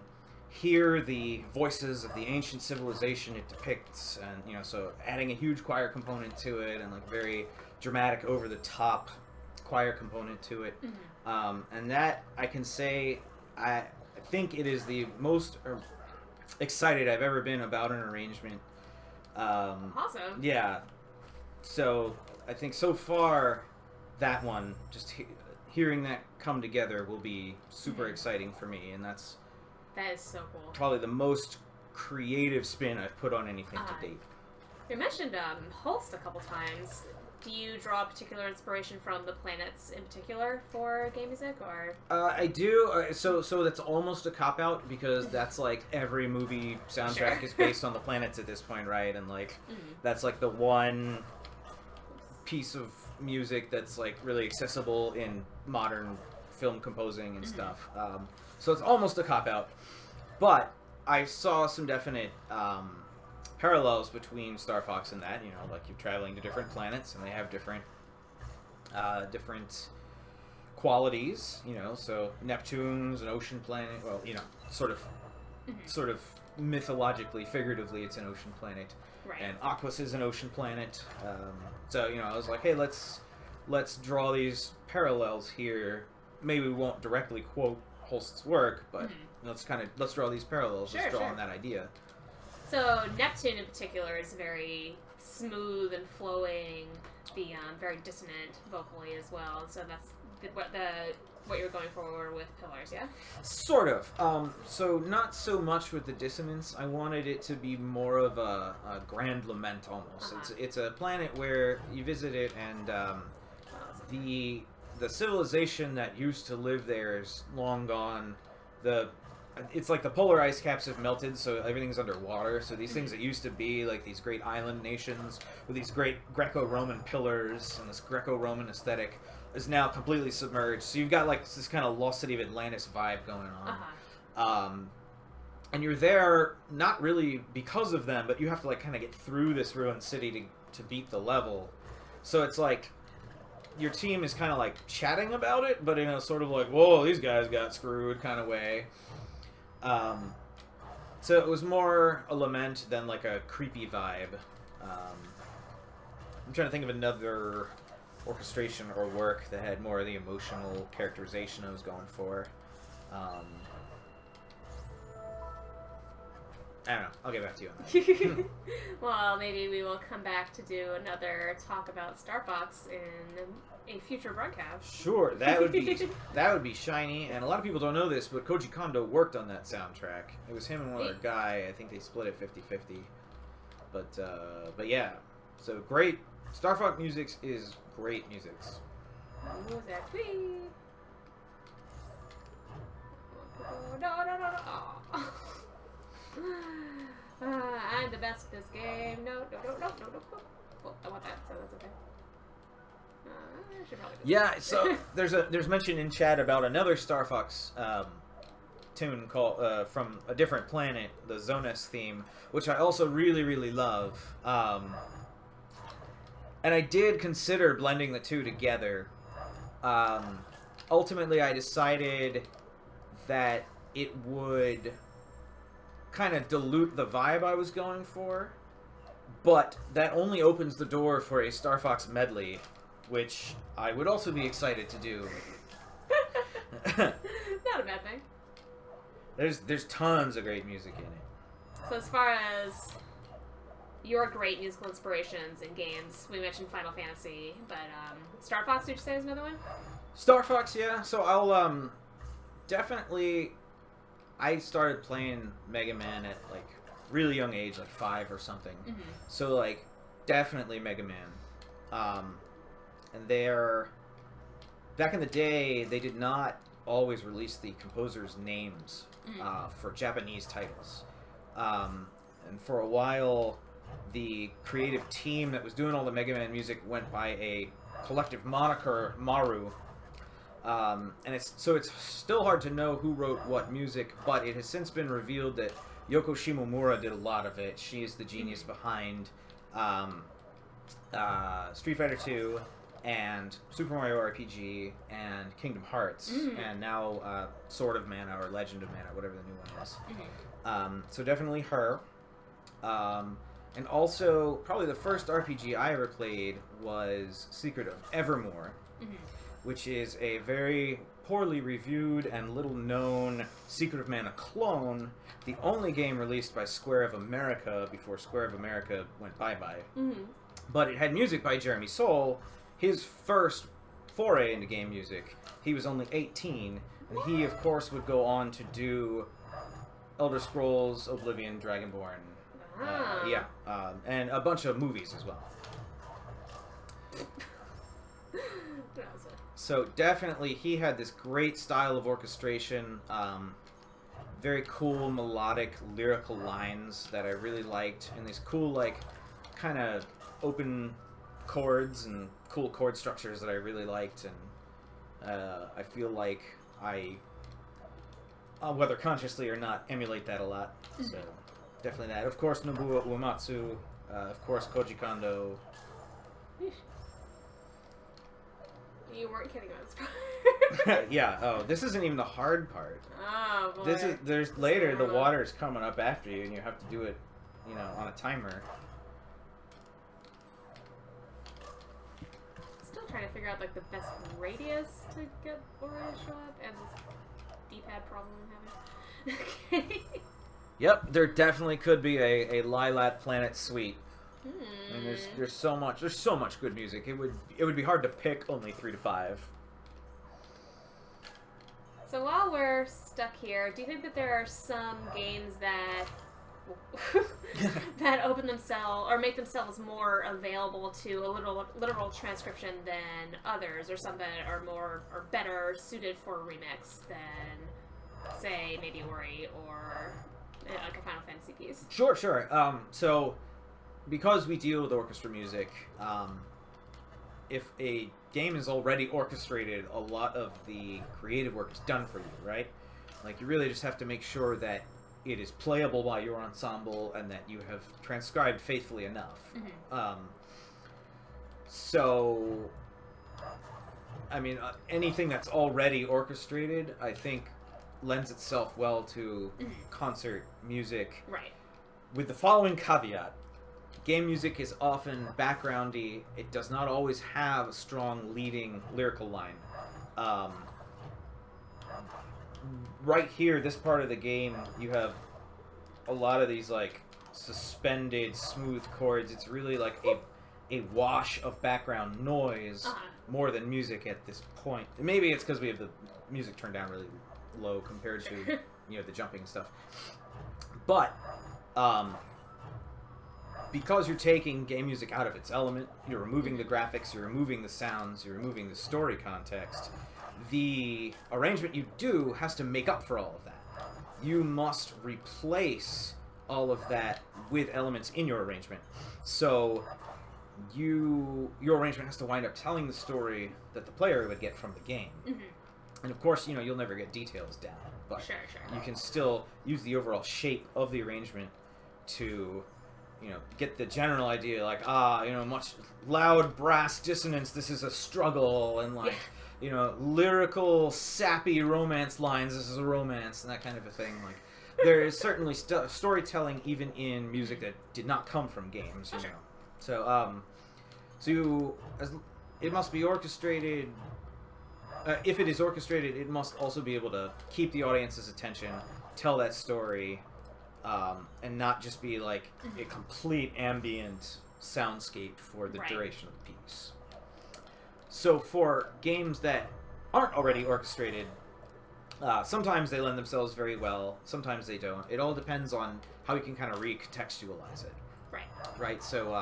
hear the voices of the ancient civilization it depicts, and so adding a huge choir component to it, and like very dramatic, over the top choir component to it. And that I can say, I think it is the most excited I've ever been about an arrangement. Awesome. Yeah. So I think so far, that one, just hearing that come together will be super exciting for me, and that is so cool. Probably the most creative spin I've put on anything to date. You mentioned Holst a couple times. Do you draw particular inspiration from the planets in particular for game music, or? I do. So that's almost a cop out because that's like every movie soundtrack is based on the planets at this point, right? And like that's like the one piece of music that's like really accessible in modern film composing and stuff. So it's almost a cop out, but I saw some definite parallels between Star Fox and that. You know, like you're traveling to different planets and they have different qualities. You know, so Neptune's an ocean planet. Well, you know, sort of mythologically, figuratively, it's an ocean planet. Right. And Aquas is an ocean planet. So you know, I was like, hey, let's draw these parallels here. Maybe we won't directly quote Holst's work, but let's draw these parallels. Let's draw on that idea. So Neptune in particular is very smooth and flowing, very dissonant vocally as well. So that's what you're going for with Pillars, yeah? Sort of. So not so much with the dissonance. I wanted it to be more of a grand lament almost. It's a planet where you visit it, and the civilization that used to live there is long gone. It's like the polar ice caps have melted, so everything's underwater. So these things that used to be like these great island nations with these great Greco-Roman pillars and this Greco-Roman aesthetic is now completely submerged. So you've got like this kind of Lost City of Atlantis vibe going on. And you're there not really because of them, but you have to like kind of get through this ruined city to beat the level. So it's like your team is kind of like chatting about it, but in a sort of like, whoa, these guys got screwed kind of way. So it was more a lament than like a creepy vibe. I'm trying to think of another orchestration or work that had more of the emotional characterization I was going for. I don't know. I'll get back to you on that. Well, maybe we will come back to do another talk about Star Fox in a future broadcast. Sure, that would be shiny. And a lot of people don't know this, but Koji Kondo worked on that soundtrack. It was him and one other guy. I think they split it 50-50. But yeah, so great. Star Fox music is great music. Exactly. No. I'm the best at this game. No. Well, I want that, so that's okay. I should probably do yeah, so there's mention in chat about another Star Fox tune called from a different planet, the Zonas theme, which I also really, really love. And I did consider blending the two together. Ultimately, I decided that it would kind of dilute the vibe I was going for, but that only opens the door for a Star Fox medley, which I would also be excited to do. Not a bad thing. There's tons of great music in it. So as far as your great musical inspirations in games, we mentioned Final Fantasy, but Star Fox, did you say is another one? Star Fox, yeah. So I'll definitely. I started playing Mega Man at like really young age, like 5 or something. So like definitely Mega Man. And they're back in the day, they did not always release the composers' names for Japanese titles. And for a while, the creative team that was doing all the Mega Man music went by a collective moniker, Maru. And it's still hard to know who wrote what music, but it has since been revealed that Yoko Shimomura did a lot of it. She is the genius behind Street Fighter 2 and Super Mario RPG and Kingdom Hearts, and now Sword of Mana or Legend of Mana, whatever the new one is. So definitely her. And also, probably the first RPG I ever played was Secret of Evermore, which is a very poorly reviewed and little known Secret of Mana clone, the only game released by Square of America before Square of America went bye-bye. Mm-hmm. But it had music by Jeremy Soule, his first foray into game music. He was only 18, and he, of course, would go on to do Elder Scrolls, Oblivion, Dragonborn, and a bunch of movies as well. So definitely, he had this great style of orchestration, very cool, melodic, lyrical lines that I really liked, and these cool, like, kind of open chords and cool chord structures that I really liked, and I feel like I, whether consciously or not, emulate that a lot. So definitely that. Of course, Nobuo Uematsu. Of course, Koji Kondo. You weren't kidding about this part. Yeah. Oh, this isn't even the hard part. Oh boy. There's later the water's coming up after you, and you have to do it, on a timer. Still trying to figure out like the best radius to get Aura to show up, and this D-pad problem I'm having. Okay. Yep, there definitely could be a Lilat Planet suite. I mean, there's so much good music. It would be hard to pick only 3 to 5. So while we're stuck here, do you think that there are some games that that open themselves or make themselves more available to a literal transcription than others, or some that are more or better suited for remix than, say, maybe Ori or like a Final Fantasy piece? Sure. So, because we deal with orchestra music, if a game is already orchestrated, a lot of the creative work is done for you, right? Like, you really just have to make sure that it is playable by your ensemble and that you have transcribed faithfully enough. So, I mean, anything that's already orchestrated, I think, lends itself well to concert music. Right. With the following caveat. Game music is often backgroundy. It does not always have a strong leading lyrical line. Right here, this part of the game, you have a lot of these like suspended, smooth chords. It's really like a wash of background noise more than music at this point. Maybe it's because we have the music turned down really low compared to the jumping and stuff. But because you're taking game music out of its element, you're removing the graphics, you're removing the sounds, you're removing the story context, the arrangement you do has to make up for all of that. You must replace all of that with elements in your arrangement. So your arrangement has to wind up telling the story that the player would get from the game. And of course, you'll never get details down, but sure. You can still use the overall shape of the arrangement to get the general idea, like, much loud brass dissonance, this is a struggle, and like, lyrical, sappy romance lines, this is a romance, and that kind of a thing. Like, there is certainly storytelling even in music that did not come from games, Sure. So, it must be orchestrated. If it is orchestrated, it must also be able to keep the audience's attention, tell that story, and not just be like a complete ambient soundscape for the duration of the piece. So for games that aren't already orchestrated, sometimes they lend themselves very well, sometimes they don't. It all depends on how you can kind of recontextualize it. Right, so,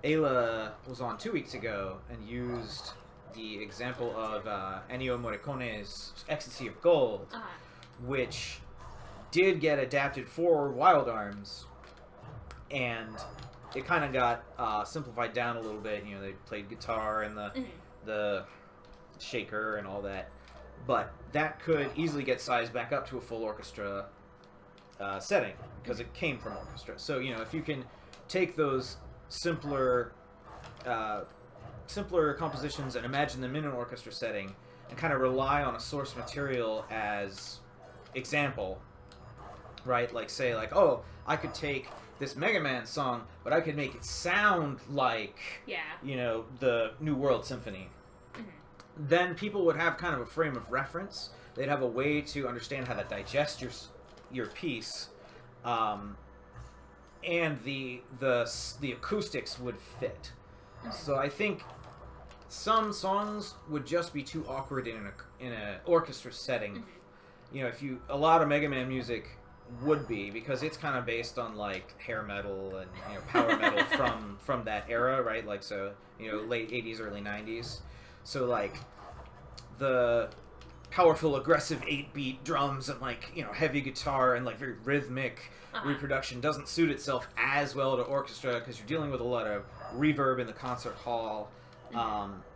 Ayla was on 2 weeks ago and used the example of Ennio Morricone's Ecstasy of Gold, which did get adapted for Wild Arms, and it kind of got simplified down a little bit. They played guitar and the shaker and all that, but that could easily get sized back up to a full orchestra setting because it came from orchestra. So if you can take those simpler compositions and imagine them in an orchestra setting and kind of rely on a source material as example, right? Like, say, like, oh, I could take this Mega Man song, but I could make it sound like, you know, the New World Symphony. Then people would have kind of a frame of reference. They'd have a way to understand how to digest your piece, and the acoustics would fit. So I think some songs would just be too awkward in an orchestra setting. You know, a lot of Mega Man music would be, because it's kind of based on like hair metal and, you know, power metal from that era, right? Like, so, you know, late 80s, early 90s. So like the powerful, aggressive 8-beat drums and like, you know, heavy guitar and like very rhythmic reproduction doesn't suit itself as well to orchestra, because you're dealing with a lot of reverb in the concert hall.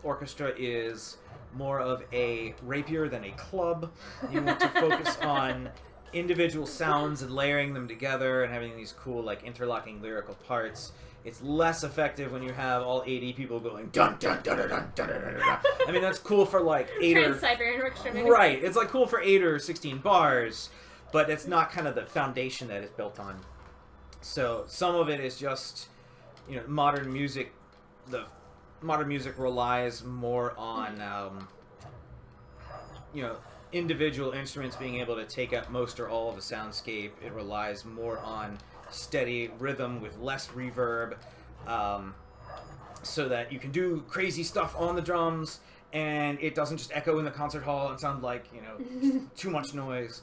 Orchestra is more of a rapier than a club. You want to focus on individual sounds and layering them together and having these cool, like, interlocking lyrical parts. It's less effective when you have all 80 people going dun dun dun dun dun dun dun dun. I mean, that's cool for like 8 or Trans-Siberian Orchestra, maybe? Right. It's like cool for 8 or 16 bars, but it's not kind of the foundation that it's built on. So some of it is just, you know, modern music. The modern music relies more on, you know, individual instruments being able to take up most or all of a soundscape. It relies more on steady rhythm with less reverb, so that you can do crazy stuff on the drums and it doesn't just echo in the concert hall and sound like, you know, too much noise.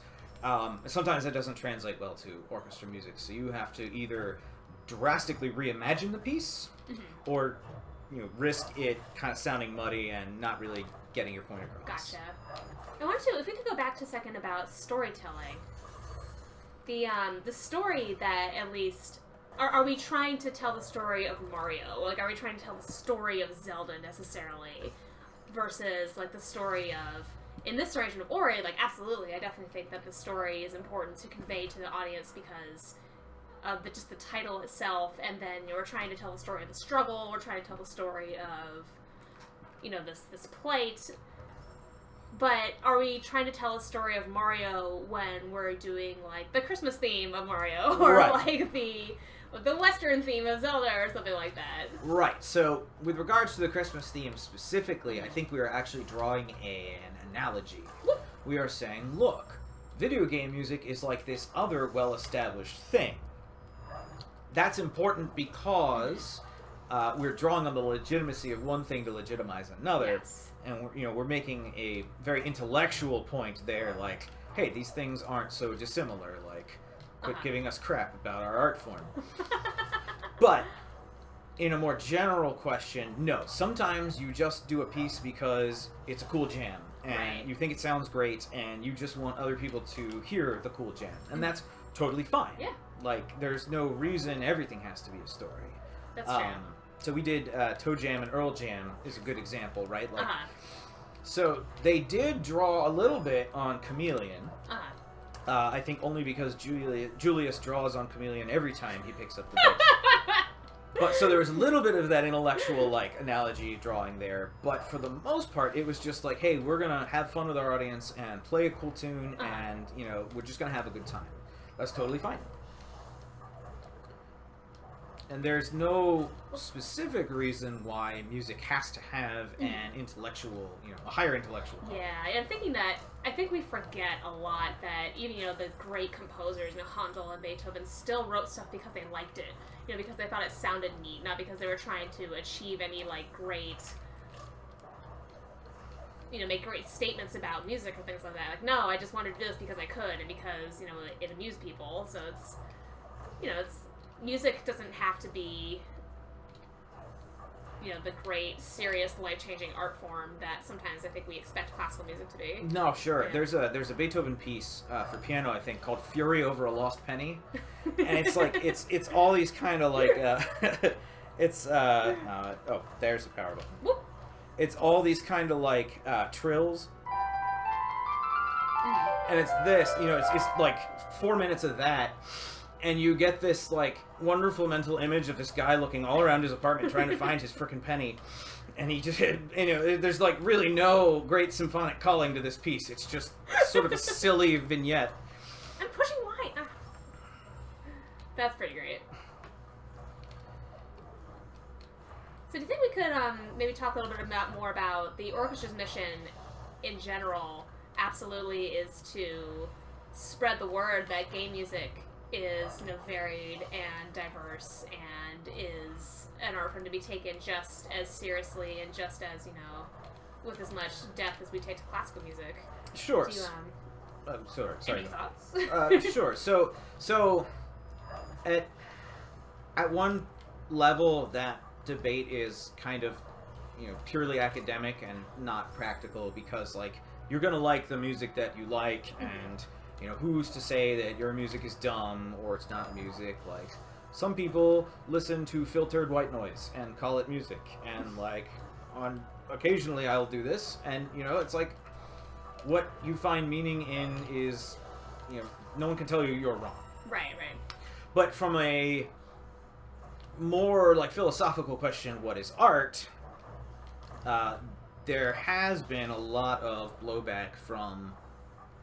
Sometimes that doesn't translate well to orchestra music, so you have to either drastically reimagine the piece or, you know, risk it kind of sounding muddy and not really getting your point across. Gotcha. I want to, if we could go back to a second about storytelling. The story that, at least, are we trying to tell the story of Mario? Like, are we trying to tell the story of Zelda necessarily, versus like the story of, in this version of Ori, like, absolutely, I definitely think that the story is important to convey to the audience because of just the title itself, and then, you know, we're trying to tell the story of the struggle, we're trying to tell the story of, you know, this plight. But are we trying to tell a story of Mario when we're doing, like, the Christmas theme of Mario, or like the Western theme of Zelda, or something like that? Right. So with regards to the Christmas theme specifically, I think we are actually drawing an analogy. We are saying, look, video game music is like this other well-established thing. That's important because we're drawing on the legitimacy of one thing to legitimize another. Yes. And we're making a very intellectual point there, like, hey, these things aren't so dissimilar, like, quit giving us crap about our art form. But in a more general question, no, sometimes you just do a piece because it's a cool jam and you think it sounds great and you just want other people to hear the cool jam, and that's totally fine. Yeah. Like, there's no reason everything has to be a story. That's true. So we did Toe Jam and Earl Jam is a good example, right? Like, so they did draw a little bit on Chameleon. I think only because Julius draws on Chameleon every time he picks up the book. But so there was a little bit of that intellectual, like, analogy drawing there. But for the most part, it was just like, hey, we're gonna have fun with our audience and play a cool tune, and, you know, we're just gonna have a good time. That's totally fine. And there's no specific reason why music has to have an intellectual, you know, a higher intellectual quality. Yeah, I'm thinking that, I think we forget a lot that even, you know, the great composers, you know, Handel and Beethoven still wrote stuff because they liked it. You know, because they thought it sounded neat, not because they were trying to achieve any, like, great, you know, make great statements about music or things like that. Like, no, I just wanted to do this because I could and because, you know, it amused people. So it's, you know, it's, music doesn't have to be, you know, the great, serious, life-changing art form that sometimes I think we expect classical music to be. No, sure. Yeah. There's a Beethoven piece for piano, I think, called "Fury Over a Lost Penny," and it's like it's all these kind of like it's oh, there's the power button. Whoop. It's all these kind of like trills, and it's this, you know, it's like 4 minutes of that. And you get this, like, wonderful mental image of this guy looking all around his apartment trying to find his frickin' penny. And he just, you know, there's, like, really no great symphonic calling to this piece. It's just sort of a silly vignette. I'm pushing Y. That's pretty great. So do you think we could maybe talk a little bit more about the orchestra's mission in general? Absolutely is to spread the word that game music is, you know, varied and diverse and is an art form to be taken just as seriously and just as, you know, with as much depth as we take to classical music. Sure. Do you, sorry. any thoughts? Sure. So at one level, that debate is kind of, you know, purely academic and not practical, because like you're gonna like the music that you like, and you know, who's to say that your music is dumb or it's not music? Like, some people listen to filtered white noise and call it music, and like occasionally I'll do this, and you know, it's like what you find meaning in is, you know, no one can tell you you're wrong. Right. But from a more like philosophical question, what is art? There has been a lot of blowback from,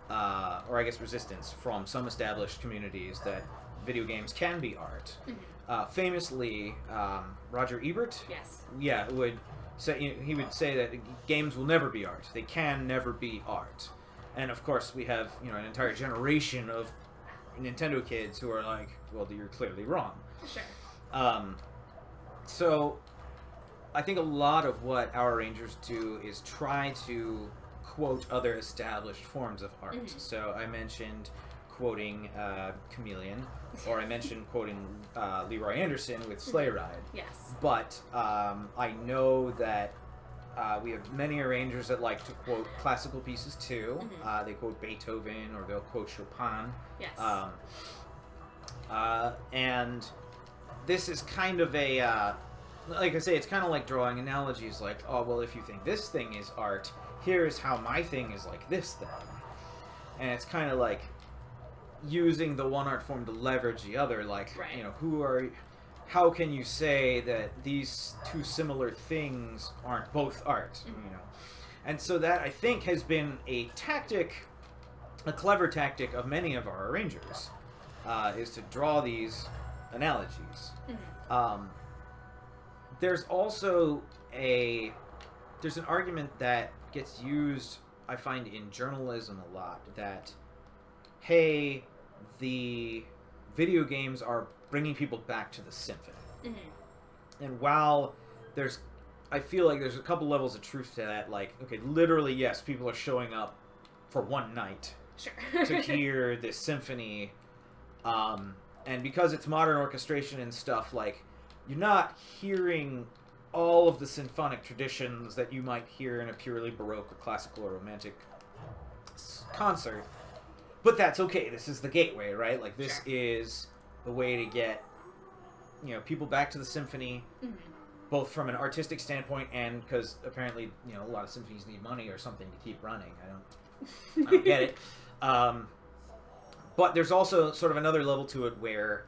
or I guess resistance from some established communities that video games can be art. Mm-hmm. Famously, Roger Ebert. Yes. Yeah, would say, he would say that games will never be art. They can never be art. And of course, we have, you know, an entire generation of Nintendo kids who are like, well, you're clearly wrong. Sure. So I think a lot of what our Rangers do is try to quote other established forms of art. Mm-hmm. So I mentioned quoting Chameleon, or I mentioned quoting Leroy Anderson with Sleigh Ride. Yes. But I know that we have many arrangers that like to quote classical pieces too. Mm-hmm. They quote Beethoven, or they'll quote Chopin. Yes. And this is kind of a, like I say, it's kind of like drawing analogies, like, oh, well, if you think this thing is art, here's how my thing is like this thing. And it's kind of like using the one art form to leverage the other, like, right. You know, how can you say that these two similar things aren't both art, mm-hmm. you know? And so that, I think, has been a clever tactic of many of our arrangers, is to draw these analogies. Mm-hmm. There's also there's an argument that gets used, I find, in journalism a lot, that, hey, the video games are bringing people back to the symphony. Mm-hmm. And while I feel like there's a couple levels of truth to that, like, okay, literally, yes, people are showing up for one night to hear this symphony, and because it's modern orchestration and stuff, like, you're not hearing all of the symphonic traditions that you might hear in a purely Baroque or classical or romantic concert. But that's okay. This is the gateway, right? Like, this is the way to get, you know, people back to the symphony, mm-hmm. both from an artistic standpoint and because apparently, you know, a lot of symphonies need money or something to keep running. I don't get it. But there's also sort of another level to it where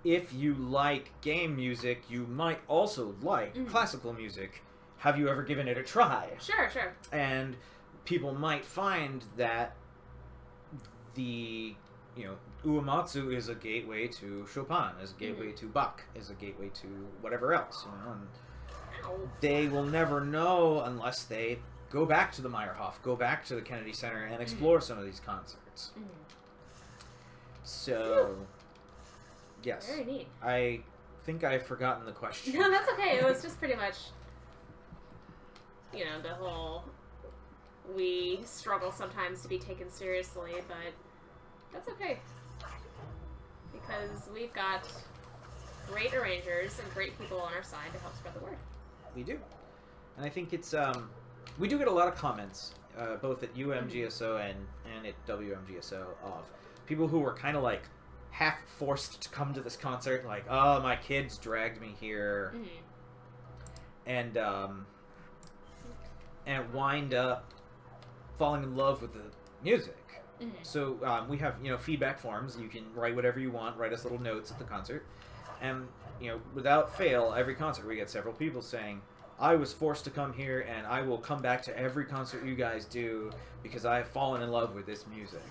if you like game music, you might also like mm-hmm. classical music. Have you ever given it a try? Sure. And people might find that the, you know, Uematsu is a gateway to Chopin, is a gateway mm-hmm. to Bach, is a gateway to whatever else, you know, and they will never know unless they go back to the Meyerhof, go back to the Kennedy Center, and explore mm-hmm. some of these concerts. Mm-hmm. So, yes. Very neat. I think I've forgotten the question. No, that's okay. It was just pretty much, you know, the whole, we struggle sometimes to be taken seriously, but that's okay. Because we've got great arrangers and great people on our side to help spread the word. We do. And I think it's, we do get a lot of comments, both at UMGSO and at WMGSO, of people who were kind of like half forced to come to this concert, like, oh, my kids dragged me here. Mm-hmm. And wind up falling in love with the music. Mm-hmm. So we have, you know, feedback forms. You can write whatever you want, write us little notes at the concert. And, you know, without fail, every concert we get several people saying, I was forced to come here and I will come back to every concert you guys do because I have fallen in love with this music.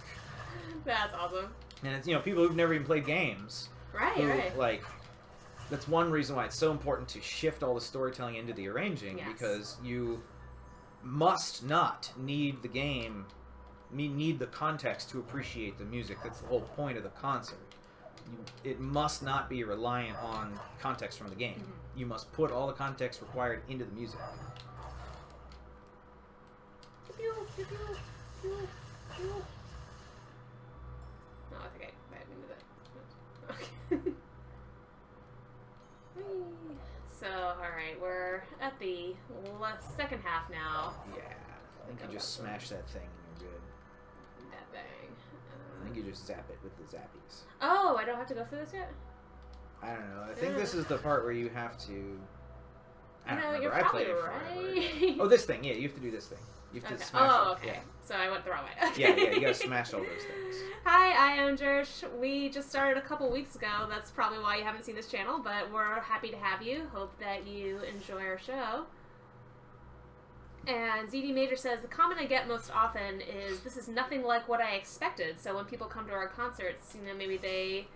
That's awesome. And it's, you know, people who've never even played games. Right. Like, That's one reason why it's so important to shift all the storytelling into the arranging, because you must not need the game, need the context to appreciate the music. That's the whole point of the concert. It must not be reliant on context from the game. Mm-hmm. You must put all the context required into the music. No, I think I into that. Okay. So, alright, we're at the second half now. Yeah, I think you just smash that thing and you're good. That thing. I think you just zap it with the zappies. Oh, I don't have to go through this yet? I don't know. I think this is the part where you have to... I don't remember. You're probably right. Oh, this thing. Yeah, you have to do this thing. You have to smash it. Okay. Yeah. So I went the wrong way. Yeah, you gotta smash all those things. Hi, I am Jersh. We just started a couple weeks ago. That's probably why you haven't seen this channel, but we're happy to have you. Hope that you enjoy our show. And ZD Major says, the comment I get most often is, this is nothing like what I expected. So when people come to our concerts, maybe they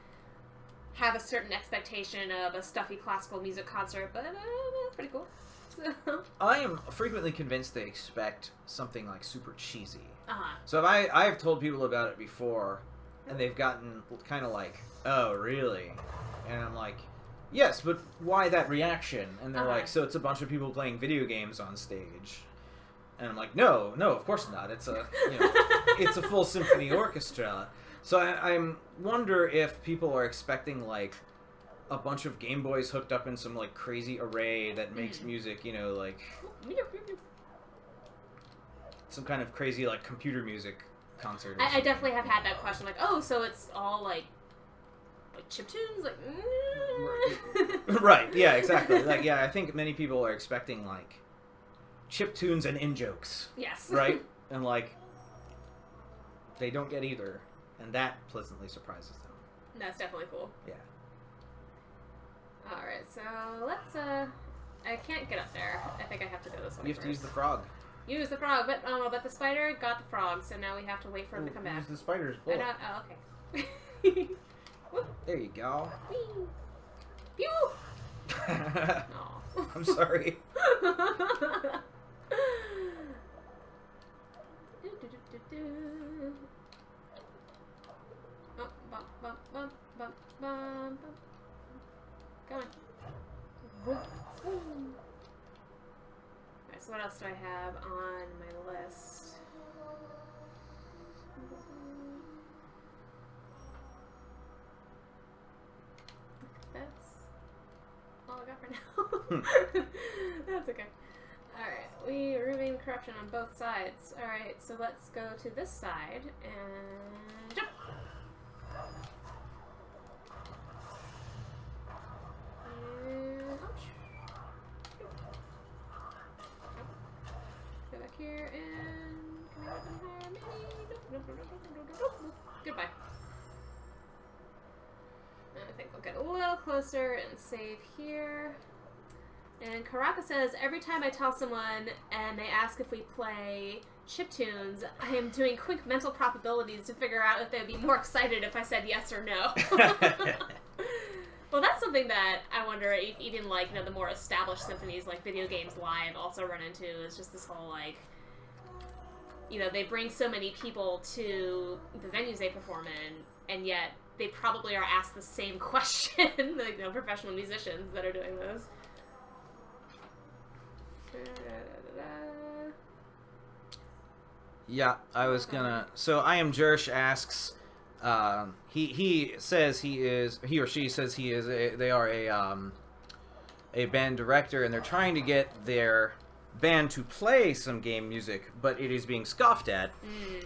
have a certain expectation of a stuffy classical music concert, but it's pretty cool. So. I am frequently convinced they expect something like super cheesy. Uh-huh. So if I've told people about it before, and they've gotten kind of like, oh, really? And I'm like, yes, but why that reaction? And they're like, so it's a bunch of people playing video games on stage. And I'm like, no, of course not. It's a, it's a full symphony orchestra. So I wonder if people are expecting like a bunch of Game Boys hooked up in some like crazy array that makes music, like some kind of crazy like computer music concert. I definitely have had that question, like, oh, so it's all like chiptunes, like. Right. Yeah. Exactly. Like, yeah, I think many people are expecting like chiptunes and in-jokes. Yes. Right? And like they don't get either, and that pleasantly surprises them. That's definitely cool. Yeah. Alright, so let's I can't get up there. I think I have to go this way. You have to use the frog. Use the frog, but the spider got the frog, so now we have to wait for him to come back. Use the spider's bullet. Oh, okay. There you go. Whee! Pew! I'm sorry. Oh, bump, bump, bump, bump, bump, bump. Come on. Alright, so what else do I have on my list? That's all I got for now. That's okay. Alright, we are removing corruption on both sides. Alright, so let's go to this side and jump! Go back here and can we open here? Maybe. Nope. Goodbye. I think we'll get a little closer and save here. And Karaka says, every time I tell someone and they ask if we play chiptunes, I am doing quick mental probabilities to figure out if they'd be more excited if I said yes or no. Well, that's something that I wonder if even, like, the more established symphonies, like Video Games Live, also run into, is just this whole, like, they bring so many people to the venues they perform in, and yet they probably are asked the same question, like, professional musicians that are doing this. Yeah, I was gonna... So, I Am Jersh asks... he says he or she says they are a band director, and they're trying to get their band to play some game music, but it is being scoffed at.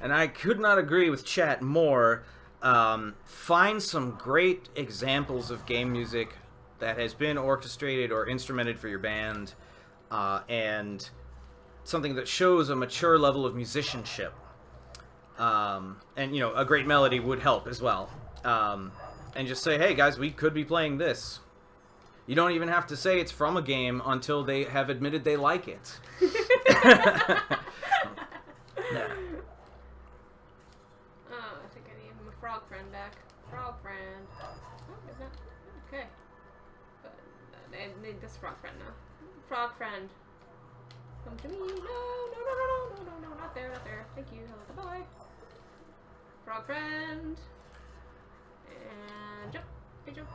And I could not agree with chat more. Find some great examples of game music that has been orchestrated or instrumented for your band, and something that shows a mature level of musicianship. And, a great melody would help as well. And just say, hey, guys, we could be playing this. You don't even have to say it's from a game until they have admitted they like it. Yeah. Oh, I think I need my frog friend back. Frog friend. Oh, is that... Okay. But I need this frog friend now. Frog friend. Come to me. No, not there, not there. Thank you. Hello, goodbye. Frog friend. And jump. Hey, jump.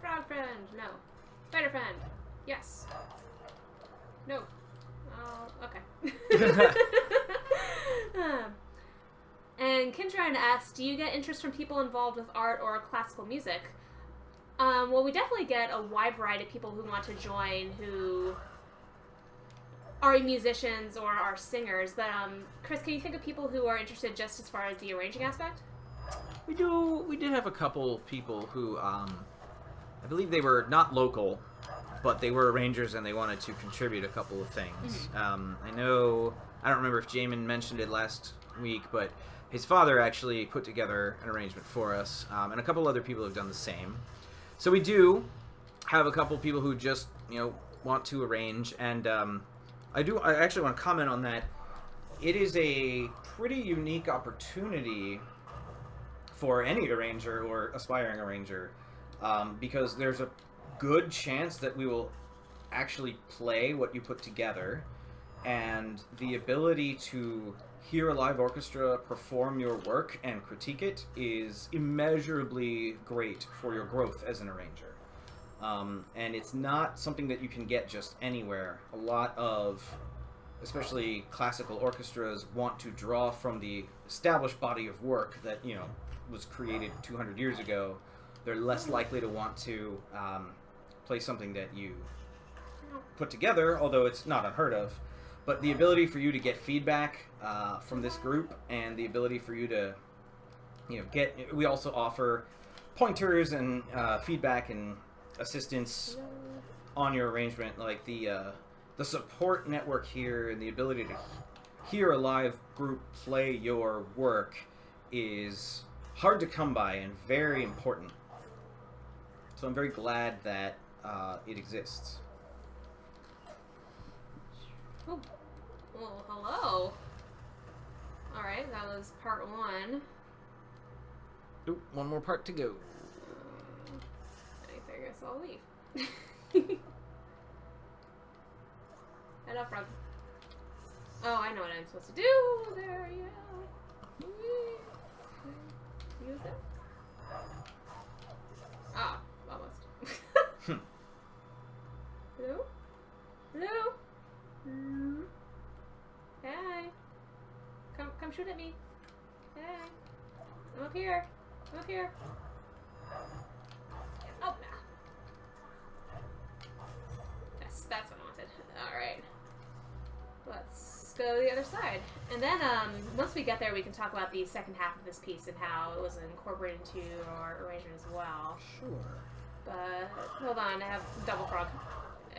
Frog friend. No. Spider friend. Yes. No. Oh, okay. And Kindred asks, do you get interest from people involved with art or classical music? Well, we definitely get a wide variety of people who want to join who are musicians or are singers. But, Chris, can you think of people who are interested just as far as the arranging aspect? We did have a couple people who, I believe they were not local, but they were arrangers and they wanted to contribute a couple of things. I don't remember if Jamin mentioned it last week, but his father actually put together an arrangement for us, and a couple other people have done the same. So we do have a couple people who just, want to arrange, and I actually want to comment on that. It is a pretty unique opportunity for any arranger or aspiring arranger, because there's a good chance that we will actually play what you put together, and the ability to hear a live orchestra perform your work and critique it is immeasurably great for your growth as an arranger. And it's not something that you can get just anywhere. A lot of, especially classical orchestras, want to draw from the established body of work that, was created 200 years ago. They're less likely to want to play something that you put together, although it's not unheard of. But the ability for you to get feedback from this group, and the ability for you to, we also offer pointers and feedback and assistance on your arrangement, like the support network here, and the ability to hear a live group play your work is hard to come by and very important. So I'm very glad that it exists. Oh. Well, hello. Alright, that was part 1. Oop, one more part to go. I guess I'll leave. Head up, frog. Oh, I know what I'm supposed to do. There you go. Use it. Ah, almost. Hello? Hello? Hey. Come shoot at me. Hey. I'm up here. I'm up here. Oh, nah. That's what I wanted. Alright. Let's go to the other side. And then, once we get there, we can talk about the second half of this piece and how it was incorporated into our arrangement as well. Sure. But, hold on, I have double frog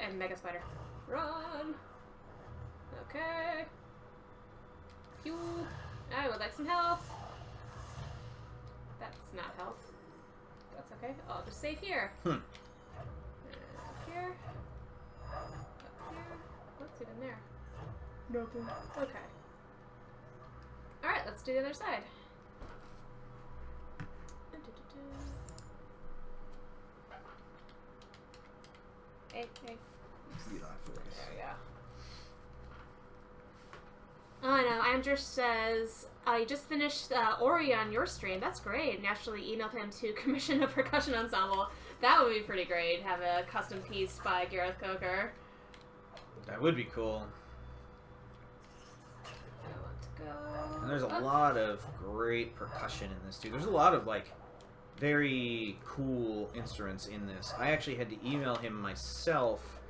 and mega spider. Run! Okay. Pew! I would like some health. That's not health. That's okay. I'll just save here. Up here. Up here. What's even there? Nothing. Okay. Alright, let's do the other side. Hey. Yeah, focus. There we go. Oh, I know. Amdr says, I just finished Ori on your stream. That's great. And actually emailed him to commission a percussion ensemble. That would be pretty great. Have a custom piece by Gareth Coker. That would be cool. I want to go. And there's a lot of great percussion in this, too. There's a lot of, very cool instruments in this. I actually had to email him myself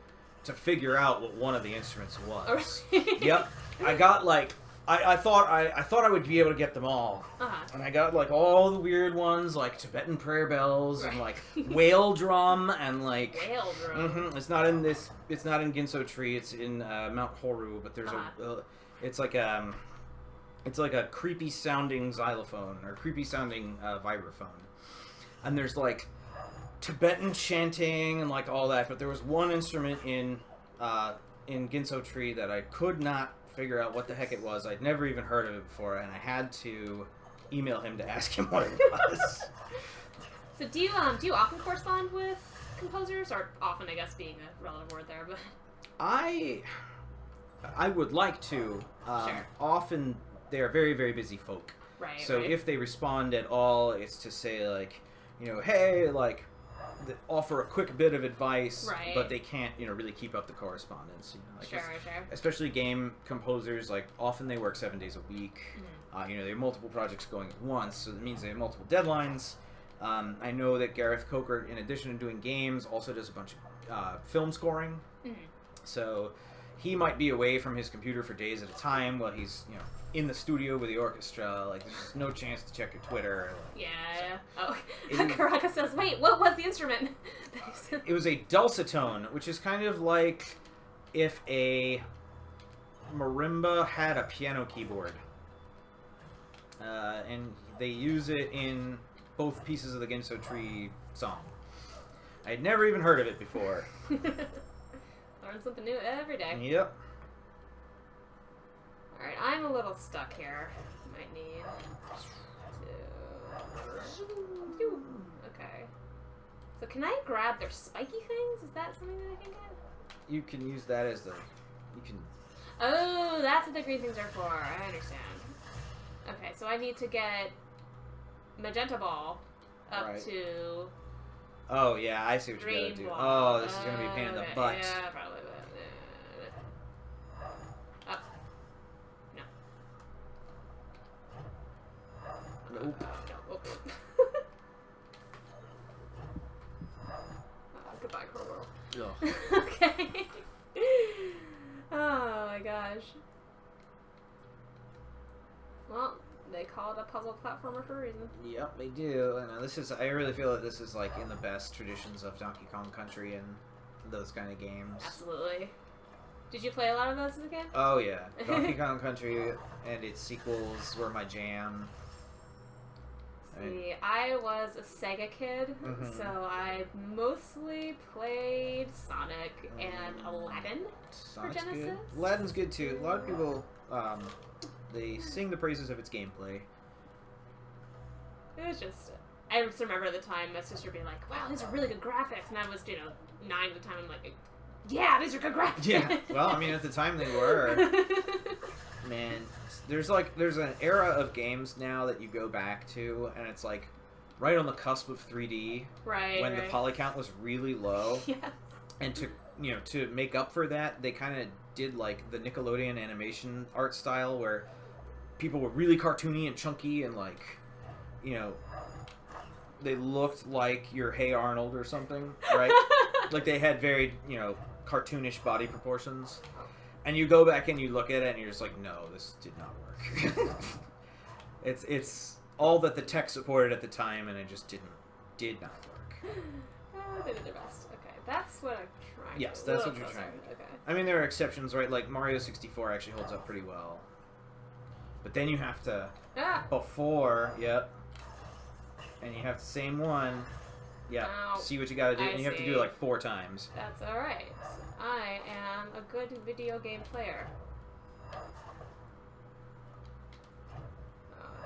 to figure out what one of the instruments was. Oh, really? Yep. I got, I thought I would be able to get them all. And I got, all the weird ones, like Tibetan prayer bells, and, whale drum, and, Whale drum? It's not in Ginso Tree, it's in Mount Horu, but there's it's like a creepy sounding xylophone, or creepy sounding vibraphone. And there's, Tibetan chanting and, all that, but there was one instrument in Ginso Tree that I could not figure out what the heck it was. I'd never even heard of it before, and I had to email him to ask him what it was. So do you often correspond with composers, or often, I guess, being a relative word there, but... I would like to. Sure. Often they're very, very busy folk. Right, So right. if they respond at all, it's to say, like, you know, hey, like, offer a quick bit of advice, Right. but they can't, you know, really keep up the correspondence. You know, like Sure. especially game composers, like, often they work 7 days a week. Mm-hmm. You know, they have multiple projects going at once, so that means they have multiple deadlines. I know that Gareth Coker, in addition to doing games, also does a bunch of film scoring. Mm-hmm. So he might be away from his computer for days at a time while he's, you know, in the studio with the orchestra. Like, there's just no chance to check your Twitter. Like, Yeah. Oh, It- Karaka says, wait, what was the instrument? It was a dulcitone, which is kind of like if a marimba had a piano keyboard. And they use it in both pieces of the Ginso Tree song. I had never even heard of it before. Learn something new every day. Yep. Alright, I'm a little stuck here. Might need to... Okay. So can I grab their spiky things? Is that something that I can get? You can use that as the... You can... Oh, that's what the green things are for. I understand. Okay, so I need to get Magenta Ball up Right. to Oh, yeah, I see what you Green gotta do. Ball. Oh, this is gonna be a pain in the Okay, butt. Yeah, probably. Up. No. Nope. No. Oh. Goodbye, Cruel World. Ugh. Okay. Oh my gosh. Well, they call it a puzzle platformer for a reason. Yep, they do. And this is, I really feel that this is like in the best traditions of Donkey Kong Country and those kind of games. Absolutely. Did you play a lot of those as a kid? Oh yeah, Donkey Kong Country and its sequels were my jam. See, I was a Sega kid, so I mostly played Sonic and Aladdin Sonic's for Genesis. good. Aladdin's good too. A lot of people, they sing the praises of its gameplay. It was just, I just remember at the time my sister being like, wow, these are really good graphics, and I was, 9 at the time, I'm like, yeah, these are good graphics. Yeah, well, I mean, at the time they were. Man, there's an era of games now that you go back to, and it's like right on the cusp of 3D, right, when the poly count was really low. Yeah. And to make up for that, they kind of did like the Nickelodeon animation art style, where people were really cartoony and chunky, and like, they looked like your Hey Arnold or something, right? Like they had very, cartoonish body proportions. And you go back and you look at it and you're just like, no, this did not work. It's all that the tech supported at the time, and it just did not work. They did their best. Okay, that's what I'm trying. Yes, to that's do. what you're trying to do. Okay. I mean, there are exceptions, right? Like Mario 64 actually holds up pretty well. But then you have to yep. And you have the same one. Yeah. Ow. See what you gotta do, and you have to do it see. like 4 times. That's alright. I am a good video game player.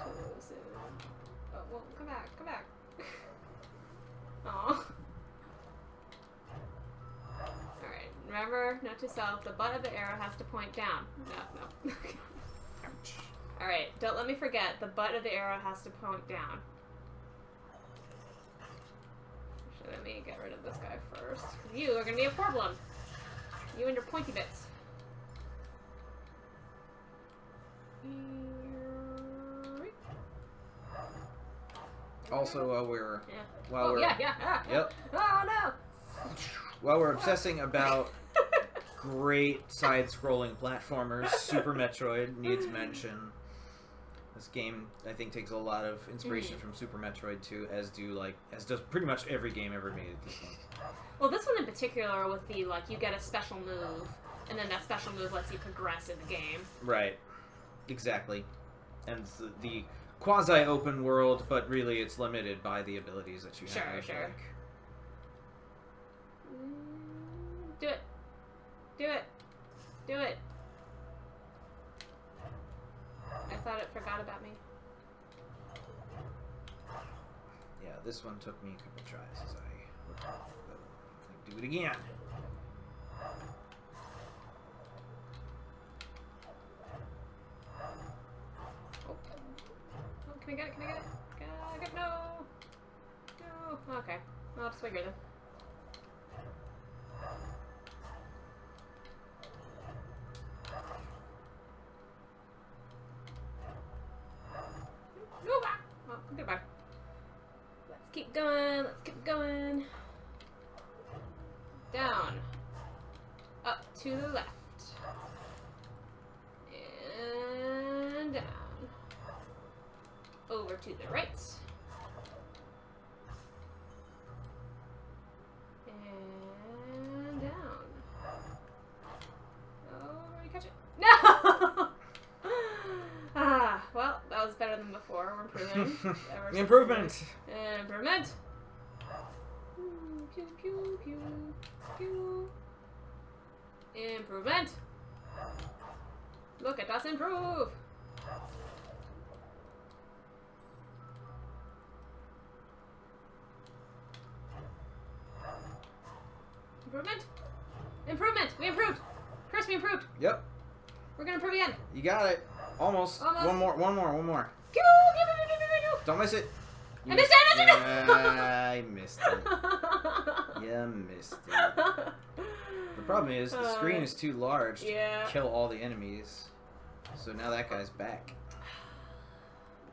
Too soon. Oh, well, come back. Aw. Alright, remember, note to self, the butt of the arrow has to point down. No. Ouch. Alright, don't let me forget, the butt of the arrow has to point down. Let me get rid of this guy first. You are gonna be a problem. You and your pointy bits. Also, while we're Yep. Oh no. while we're obsessing about great side-scrolling platformers, Super Metroid needs mention. This game, I think, takes a lot of inspiration from Super Metroid 2, as does pretty much every game ever made at this point. Well, this one in particular, with the you get a special move, and then that special move lets you progress in the game. Right. Exactly. And it's the quasi-open world, but really it's limited by the abilities that you have. Sure. Do it. I thought it forgot about me. Yeah, this one took me a couple tries as I would Do it again. Oh, can I get it? Can I get it? Can I get it? No. No. Okay. I'll just wait here then. Go back. Oh, goodbye. Let's keep going. Let's keep going. Down. Up to the left. And down. Over to the right. And down. Oh, you catch it. No! Well, that was better than before. We're improving. Improvement! Improvement! Pew, pew, pew, pew. Improvement! Look at us improve! Improvement! Improvement! We improved! Chris, we improved! Yep. We're gonna improve again! You got it. Almost. One more. Don't miss it. I missed it! I missed it. Yeah, missed it. The problem is, the screen is too large to kill all the enemies. So now that guy's back.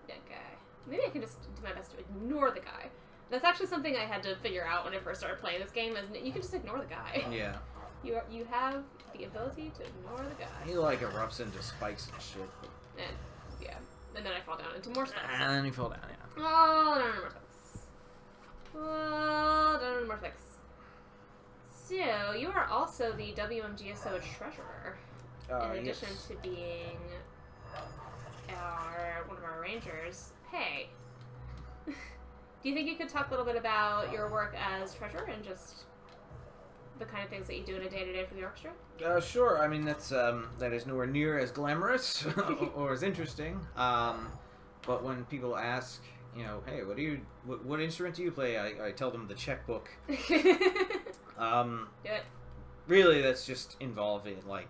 That guy. Maybe I can just do my best to ignore the guy. That's actually something I had to figure out when I first started playing this game, is you can just ignore the guy. Yeah. You have the ability to ignore the guy. He like erupts into spikes and shit. And yeah. And then I fall down into more spikes. And then he fell down, yeah. Oh, down into more spikes. Oh, down into more spikes. So, you are also the WMGSO treasurer. In addition to being one of our rangers. Hey. Do you think you could talk a little bit about your work as treasurer and just the kind of things that you do in a day-to-day for the orchestra? Sure. I mean, that is nowhere near as glamorous or as interesting. But when people ask, you know, hey, what instrument do you play? I tell them the checkbook. Do it. Really, that's just involving like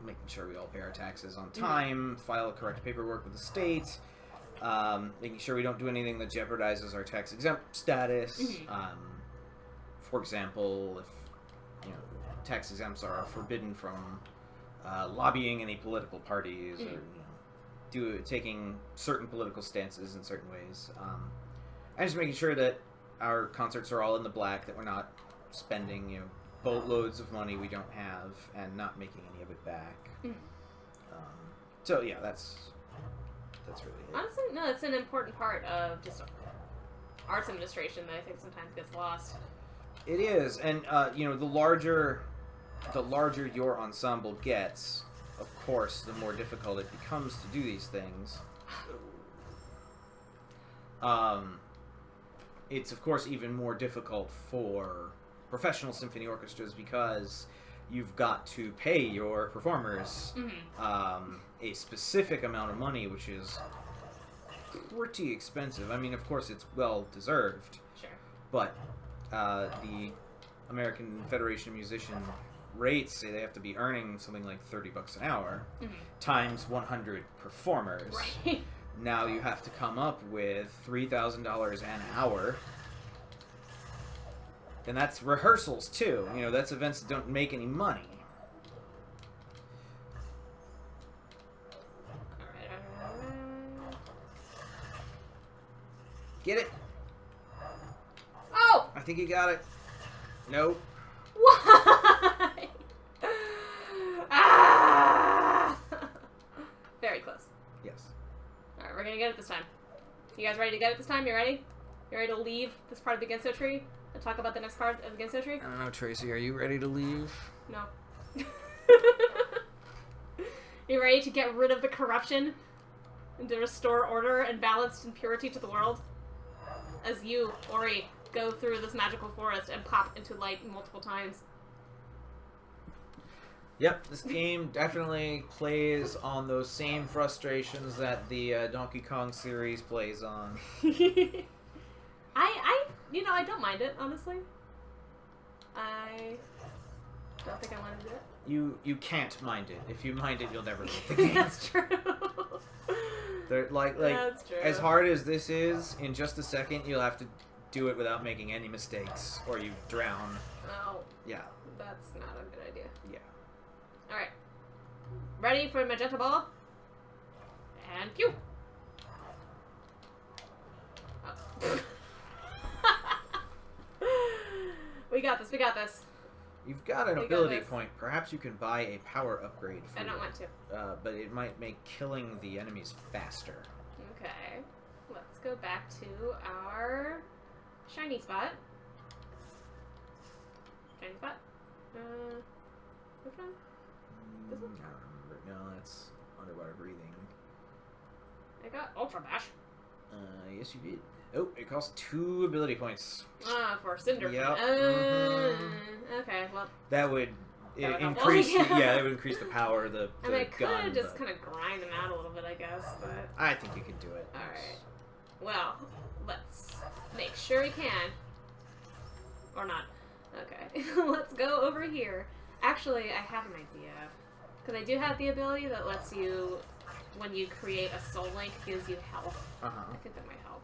making sure we all pay our taxes on time, file correct paperwork with the state. Making sure we don't do anything that jeopardizes our tax exempt status. For example, if tax exempts are forbidden from lobbying any political parties or taking certain political stances in certain ways, and just making sure that our concerts are all in the black, that we're not spending boatloads of money we don't have and not making any of it back. So yeah, that's really it. Honestly, no, it's an important part of just arts administration that I think sometimes gets lost. It is, and the larger your ensemble gets, of course, the more difficult it becomes to do these things. It's of course even more difficult for professional symphony orchestras because you've got to pay your performers a specific amount of money, which is pretty expensive. I mean, of course, it's well deserved. Sure. But the American Federation of Musician rates say they have to be earning something like $30 an hour times 100 performers. Right. Now you have to come up with $3,000 an hour. And that's rehearsals too. That's events that don't make any money. Alright. Get it? Oh! I think you got it. Nope. Why? Very close. Yes. Alright, we're gonna get it this time. You guys ready to get it this time? You ready? You ready to leave this part of the Ginso tree and talk about the next part of the Ginso tree? I don't know, Tracy. Are you ready to leave? No. You ready to get rid of the corruption and to restore order and balance and purity to the world? As you, Ori, go through this magical forest and pop into light multiple times. Yep, this game definitely plays on those same frustrations that the Donkey Kong series plays on. I don't mind it, honestly. I don't think I want to do it. You can't mind it. If you mind it, you'll never beat the game. That's true. That's true. As hard as this is, in just a second, you'll have to do it without making any mistakes, or you drown. Oh. Yeah. That's not a good idea. Yeah. Alright. Ready for magenta ball? And pew! Oh. We got this, we got this. You've got an ability point. Perhaps you can buy a power upgrade for I don't want to. But it might make killing the enemies faster. Okay. Let's go back to our shiny spot. Shiny spot? Which one? This one? I don't remember. No, that's underwater breathing. I got Ultra Bash. Yes you did. Oh, it costs 2 ability points. For Cinder. Yep. Okay, well. That would That would increase. help. Yeah, that would increase the power of the I mean, I gun. could just kind of grind them out a little bit, I guess, but. I think you can do it. Alright. Well, let's make sure we can. Or not. Okay. Let's go over here. Actually, I have an idea. Because I do have the ability that lets you, when you create a soul link, gives you health. I think that might help.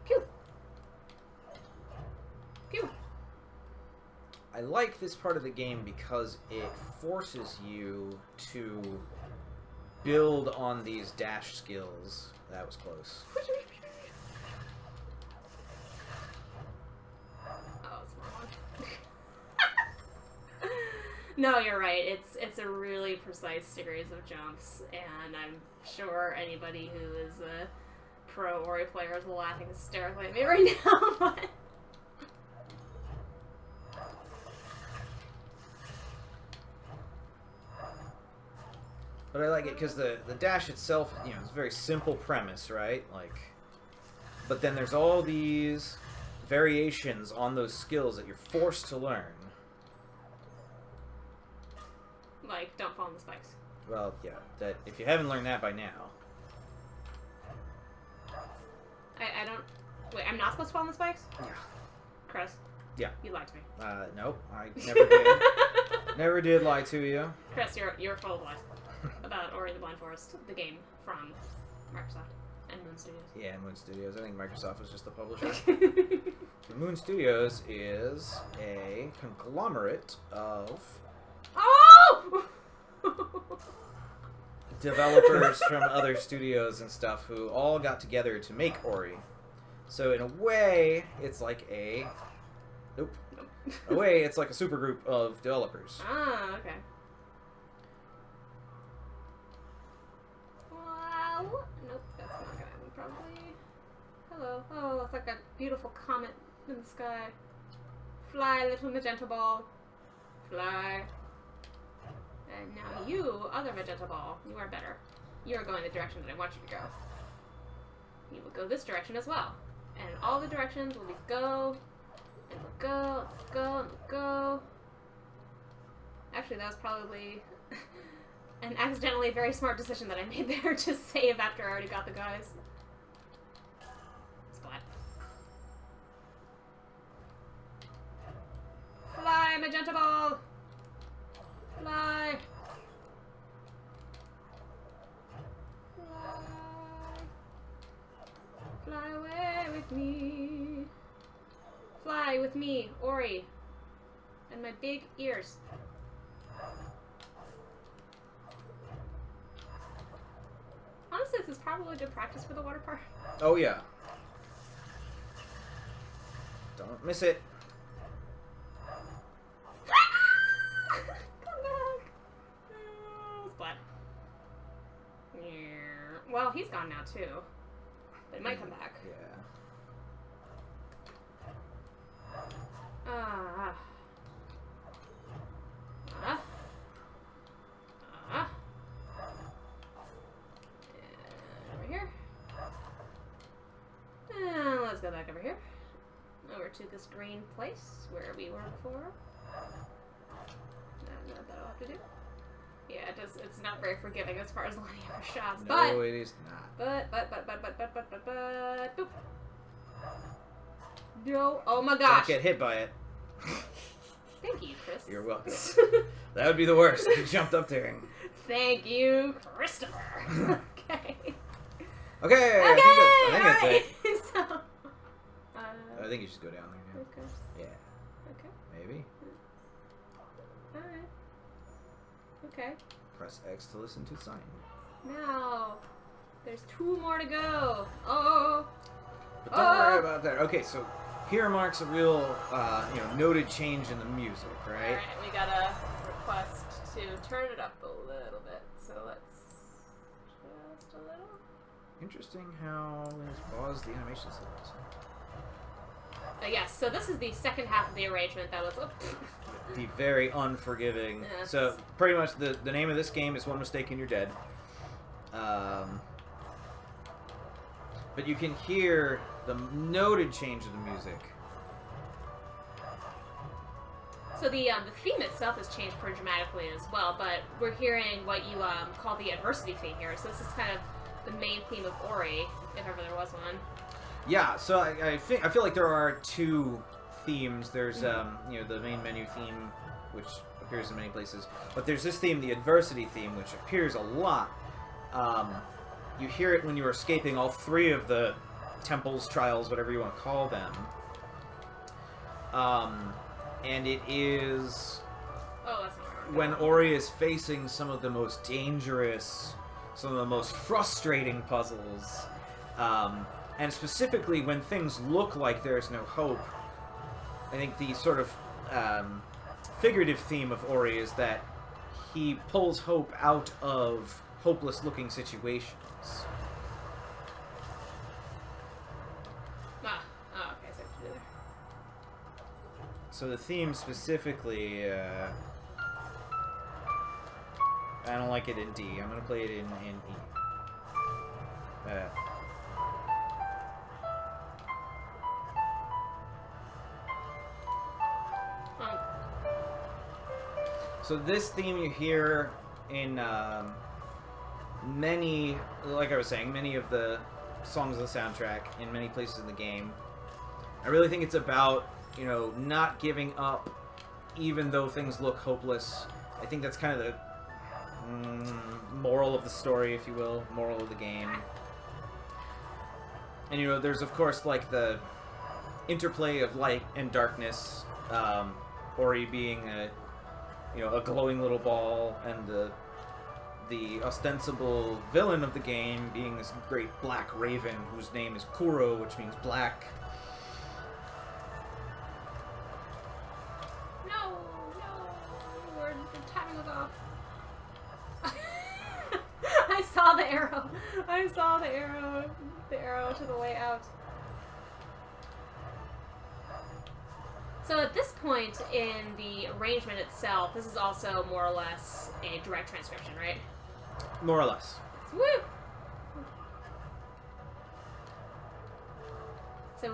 Pew! Pew! I like this part of the game because it forces you to build on these dash skills. That was close. Oh, it's wrong. No, you're right. It's a really precise series of jumps, and I'm sure anybody who is a pro Ori player is laughing hysterically at me right now. But But I like it because the dash itself, you know, it's a very simple premise, right? Like, but then there's all these variations on those skills that you're forced to learn. like, don't fall in the spikes. Well, yeah, that if you haven't learned that by now. I don't. Wait, I'm not supposed to fall in the spikes? Yeah. Chris? Yeah. You lied to me. Nope, I never did. Never did lie to you. Chris, you're full of lies about Ori and the Blind Forest, the game from Microsoft and Moon Studios. Yeah, Moon Studios. I think Microsoft was just the publisher. The Moon Studios is a conglomerate of Oh! developers from other studios and stuff who all got together to make Ori. So in a way, it's like a... Nope. In a way, it's like a supergroup of developers. Ah, okay. Wow. Nope, that's not gonna happen, probably. Hello. Oh, it's like a beautiful comet in the sky. Fly, little magenta ball. Fly. And now you, other magenta ball, you are better. You are going the direction that I want you to go. You will go this direction as well. And all the directions will be go, and we'll go, and go, and we'll go. Actually, that was probably an accidentally very smart decision that I made there to save after I already got the guys. Splat. Fly, magenta ball! Fly! Fly! Fly away with me! Fly with me, Ori! And my big ears. Honestly, this is probably good practice for the water park. Oh yeah. Don't miss it. Come back! Splat. Well, he's gone now too. But it might come back. Yeah. Ah. Over here. And let's go back over here. Over to this green place where we were before. And that'll have to do. Yeah, it's not very forgiving as far as linear shots. No, but it is not. Boop. No. Oh my gosh. Don't get hit by it. Thank you, Chris. You're welcome. That would be the worst if you jumped up there. Thank you, Christopher. Okay. Okay, I think that's it. So, I think you should go down there now. okay. Yeah. Okay. Maybe. Alright. Okay. Press X to listen to sign. Now, there's 2 more to go. Oh. But don't worry about that. Okay, so here marks a real, noted change in the music, right? Alright, we got a request to turn it up a little bit. So let's just a little. Interesting how there's pause the animation settings. Yes, so this is the second half of the arrangement that was... The very unforgiving. Yes. So pretty much the name of this game is One Mistake and You're Dead. But you can hear the noted change of the music. So the theme itself has changed pretty dramatically as well, but we're hearing what you call the adversity theme here. So this is kind of the main theme of Ori, if ever there was one. Yeah, so I feel like there are 2 themes. There's the main menu theme, which appears in many places, but there's this theme, the adversity theme, which appears a lot. You hear it when you're escaping all 3 of the temples, trials, whatever you want to call them. And it is that's not when Ori is facing some of the most dangerous, some of the most frustrating puzzles, and specifically when things look like there's no hope. I think the sort of figurative theme of Ori is that he pulls hope out of hopeless-looking situations. Okay, so what you do there. So the theme specifically, I don't like it in D. I'm gonna play it in E. So this theme you hear in many, like I was saying, many of the songs of the soundtrack in many places in the game. I really think it's about, not giving up even though things look hopeless. I think that's kind of the moral of the story, if you will, moral of the game. And, there's of course, like, the interplay of light and darkness, Ori being a glowing little ball, and the ostensible villain of the game being this great black raven whose name is Kuro, which means black. No, the timing was off. I saw the arrow. The arrow to the way out. So at this point in the arrangement itself, this is also more or less a direct transcription, right? More or less. Woo! So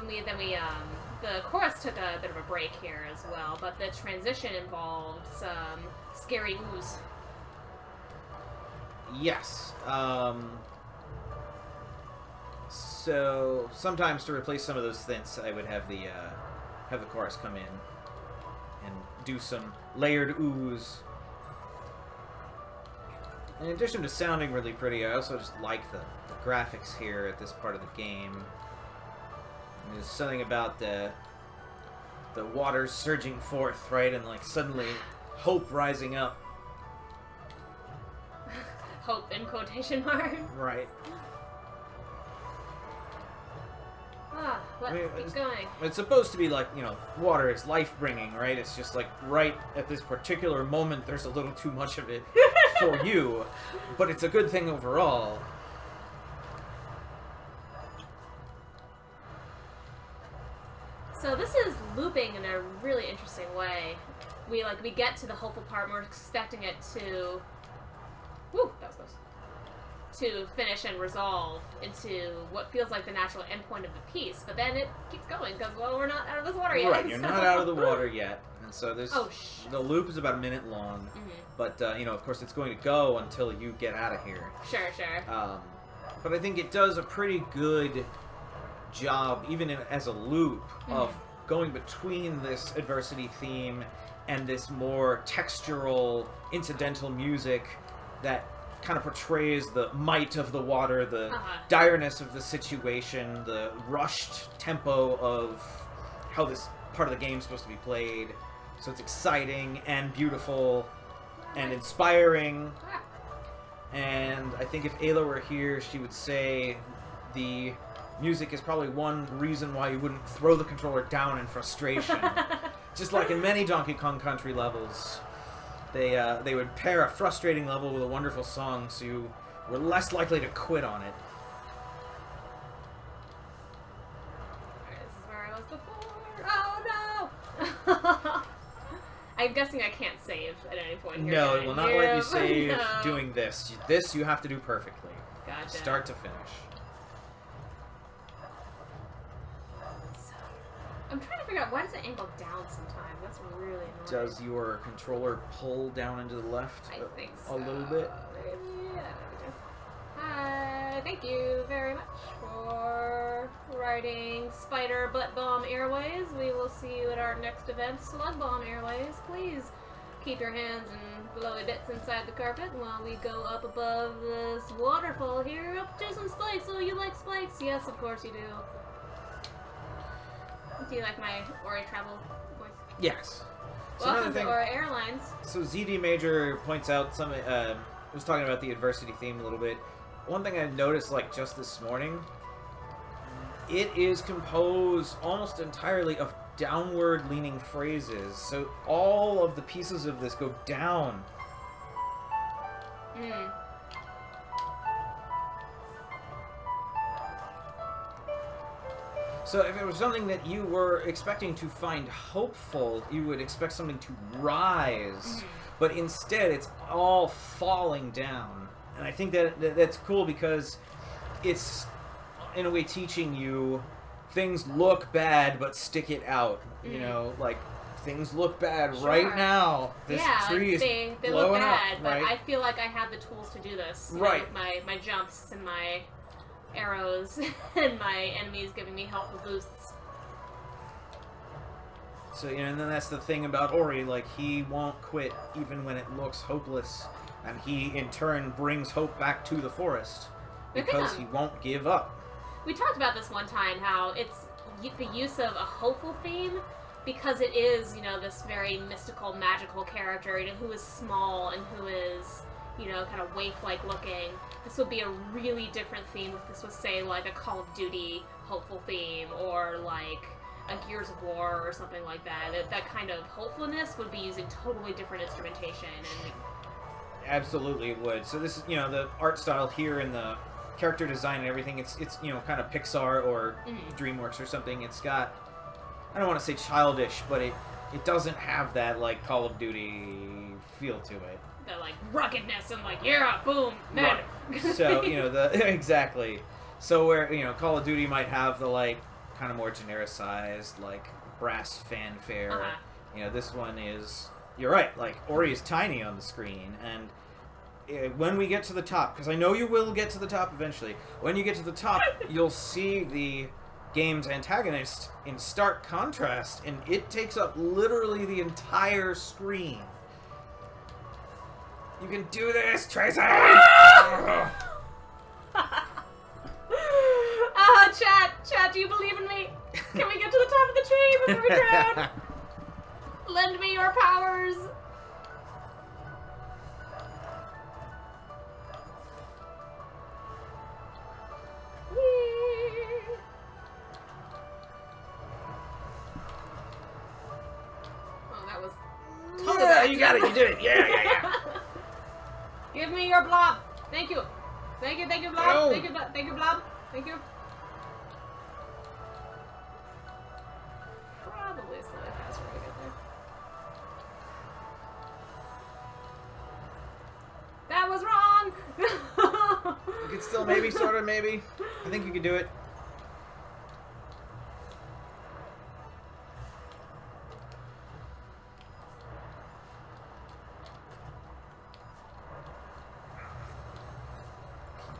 the chorus took a bit of a break here as well, but the transition involved some scary ooze. Yes. So sometimes to replace some of those synths, I would have the chorus come in and do some layered ooze. In addition to sounding really pretty, I also just like the graphics here at this part of the game. And there's something about the waters surging forth, right, and like suddenly hope rising up. Hope in quotation marks. Right. Let's keep going. It's supposed to be like, water is life-bringing, right? It's just like right at this particular moment there's a little too much of it for you, but it's a good thing overall. So this is looping in a really interesting way. We get to the hopeful part and we're expecting it to... Woo, that was close. To finish and resolve into what feels like the natural endpoint of the piece, but then it keeps going because, well, we're not out of this water yet. Right, you're not out of the water yet. And so there's Oh, shit. the loop is about a minute long, but you know, of course, it's going to go until you get out of here. Sure, sure. But I think it does a pretty good job, even as a loop, of going between this adversity theme and this more textural, incidental music that kind of portrays the might of the water, the direness of the situation, the rushed tempo of how this part of the game is supposed to be played. So it's exciting and beautiful and inspiring. And I think if Ayla were here, she would say the music is probably one reason why you wouldn't throw the controller down in frustration. Just like in many Donkey Kong Country levels, they would pair a frustrating level with a wonderful song, so you were less likely to quit on it. This is where I was before. Oh no! I'm guessing I can't save at any point here. No, it will not let you save doing this. This you have to do perfectly. Gotcha. Start to finish. I'm trying to figure out, why does it angle down sometimes? That's really annoying. Does your controller pull down into the left I think so. a little bit? Maybe. Hi, thank you very much for writing Spider Butt Bomb Airways. We will see you at our next event, Slug Bomb Airways. Please keep your hands and blowy bits inside the carpet while we go up above this waterfall here up to some spikes. Oh, you like spikes? Yes, of course you do. Do you like my Ori travel voice? Yes. So Welcome to Ori Airlines. So ZD Major points out some. Was talking about the adversity theme a little bit. One thing I noticed, like just this morning, it is composed almost entirely of downward-leaning phrases. So all of the pieces of this go down. So if it was something that you were expecting to find hopeful, you would expect something to rise. But instead, it's all falling down. And I think that's cool because it's, in a way, teaching you things look bad, but stick it out. You know, like, things look bad right now. This tree is they blowing look bad, up, but right? I feel like I have the tools to do this. You know, with my jumps and my arrows and my enemies giving me helpful boosts. So, you know, and then that's the thing about Ori, like, he won't quit even when it looks hopeless, and he, in turn, brings hope back to the forest, because he won't give up. We talked about this one time, how it's the use of a hopeful theme, because it is, you know, this very mystical, magical character, you know, who is small and who is, you know, kind of waif-like looking. This would be a really different theme if this was, say, like a Call of Duty hopeful theme, or like a Gears of War or something like that. That kind of hopefulness would be using totally different instrumentation. And absolutely it would. So this is, you know, the art style here and the character design and everything, it's you know, kind of Pixar or DreamWorks or something. It's got, I don't want to say childish, but it doesn't have that, like, Call of Duty feel to it. The, like, ruggedness and, like, yeah, boom, man. Right. So, you know, exactly. So where, you know, Call of Duty might have the, like, kind of more genericized, like, brass fanfare. You know, this one is, you're right, like, Ori is tiny on the screen, and when we get to the top, because I know you will get to the top eventually, when you get to the top, you'll see the game's antagonist in stark contrast, and it takes up literally the entire screen. You can do this, Tracy! Chat, do you believe in me? Can we get to the top of the tree before we drown? Lend me your powers! Oh, that was... Yeah, you got it, you did it, yeah. Give me your blob! Thank you! Thank you, blob! No. Thank you, blob! Thank you! Probably slightly faster to get there. That was wrong! You could still maybe, sort of, maybe. I think you could do it.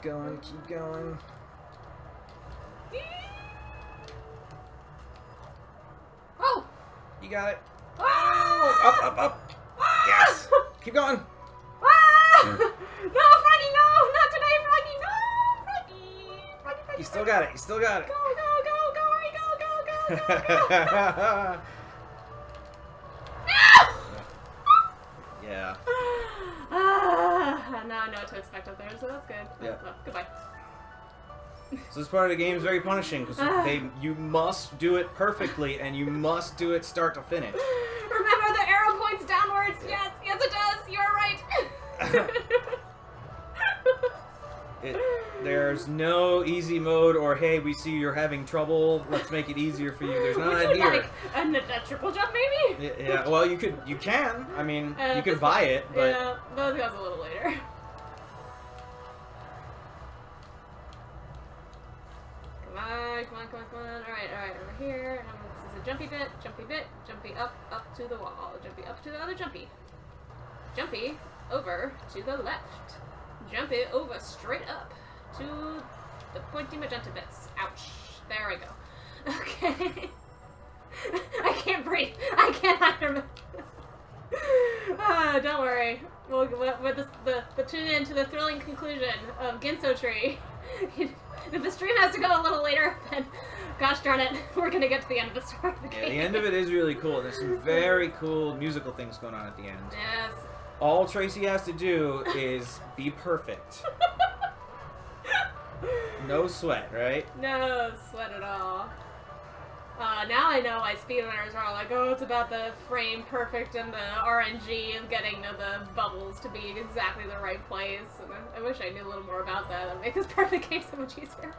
Keep going, keep going. Oh! You got it. Ah! Up. Yes! Keep going. Ah! No, Froggy, no! Not today, Froggy, no! Froggy. You still got it. You still got it. Go, go. Yeah. Now I know what to expect up there, so that's good. Yeah. Oh, goodbye. So this part of the game is very punishing because you must do it perfectly and you must do it start to finish. Remember the arrow points downwards. Yes, it does. You're right. There's no easy mode or hey, we see you're having trouble. Let's make it easier for you. There's none of that here. Like a triple jump, maybe? Yeah. Well, you can. I mean, you can buy it, but yeah, that goes a little later. Come on. Alright, over here. This is a jumpy bit, jumpy up to the wall, jumpy up to the other jumpy. Jumpy over to the left. Jumpy over straight up to the pointy magenta bits. Ouch. There we go. Okay. I can't breathe. I can't either. Don't worry. We'll tune in to the thrilling conclusion of Ginso Tree. If the stream has to go a little later, then gosh darn it, we're gonna get to the end of the story of the game. Yeah, the end of it is really cool. There's some very cool musical things going on at the end. Yes. All Tracy has to do is be perfect. No sweat, right? No sweat at all. Now I know why speedrunners are like, oh, it's about the frame perfect and the RNG and getting the bubbles to be exactly the right place. And I wish I knew a little more about that. That would make this perfect game so much easier.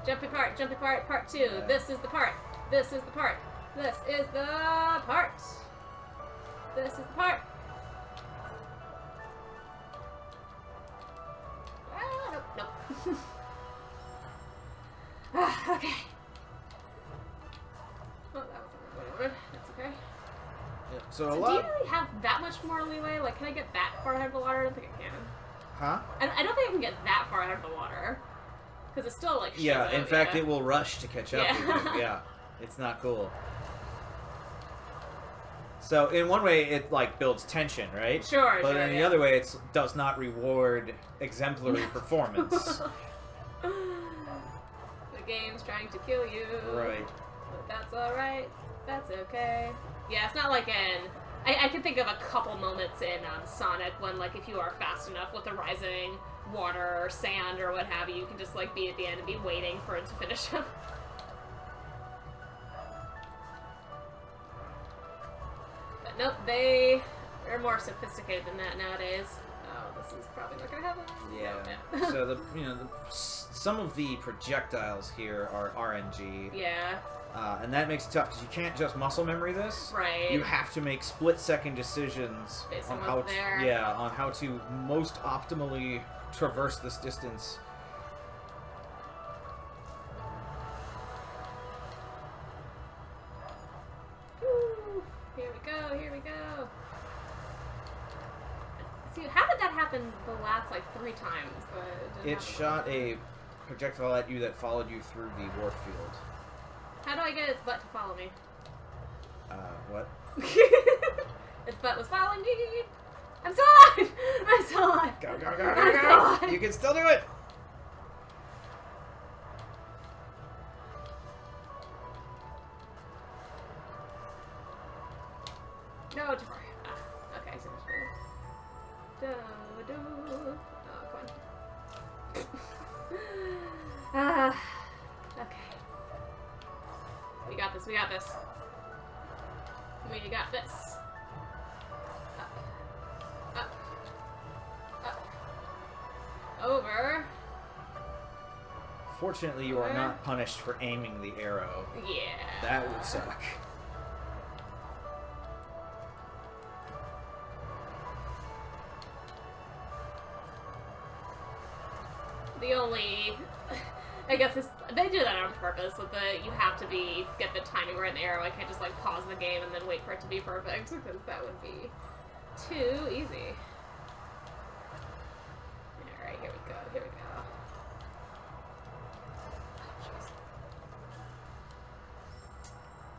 Jumpy part, part 2. Yeah. This is the part. This is the part. This is the part. This is the part. Nope. Okay. Oh, that was whatever. That's okay. Yeah. So Do you really have that much more leeway? Like, can I get that far ahead of the water? I don't think I can. Huh? I don't think I can get that far ahead of the water. Because it's still, like, Yeah, in fact, yeah. it will rush to catch up with you. Yeah. It's not cool. So, in one way, it, like, builds tension, right? Sure, But in the other way, it does not reward exemplary performance. The game's trying to kill you. Right. But that's alright. That's okay. Yeah, it's not like in... I can think of a couple moments in Sonic when, like, if you are fast enough with the rising water or sand or what have you, you can just, like, be at the end and be waiting for it to finish up. But nope, they're more sophisticated than that nowadays. Oh, this is probably not gonna happen. Yeah. No. So, some of the projectiles here are RNG. Yeah. And that makes it tough because you can't just muscle memory this. Right. You have to make split-second decisions Based on on how what's there. on how to most optimally traverse this distance. Woo. Here we go. See, how did that happen the last, like, 3 times? But It shot a projectile at you that followed you through the warp field. How do I get its butt to follow me? What? Its butt was following me! I'm still alive! I'm still alive! Go, go, I'm go, still go, go! alive. You can still do it! No, too far. Okay, so much better. Oh, come on. Okay. We got this. We got this. Up. Over. Fortunately, you are not punished for aiming the arrow. Yeah. That would suck. The only, I guess they do that on purpose. With you have to get the timing right in the arrow. I can't just like pause the game and then wait for it to be perfect because that would be too easy. All right, here we go. Here we go.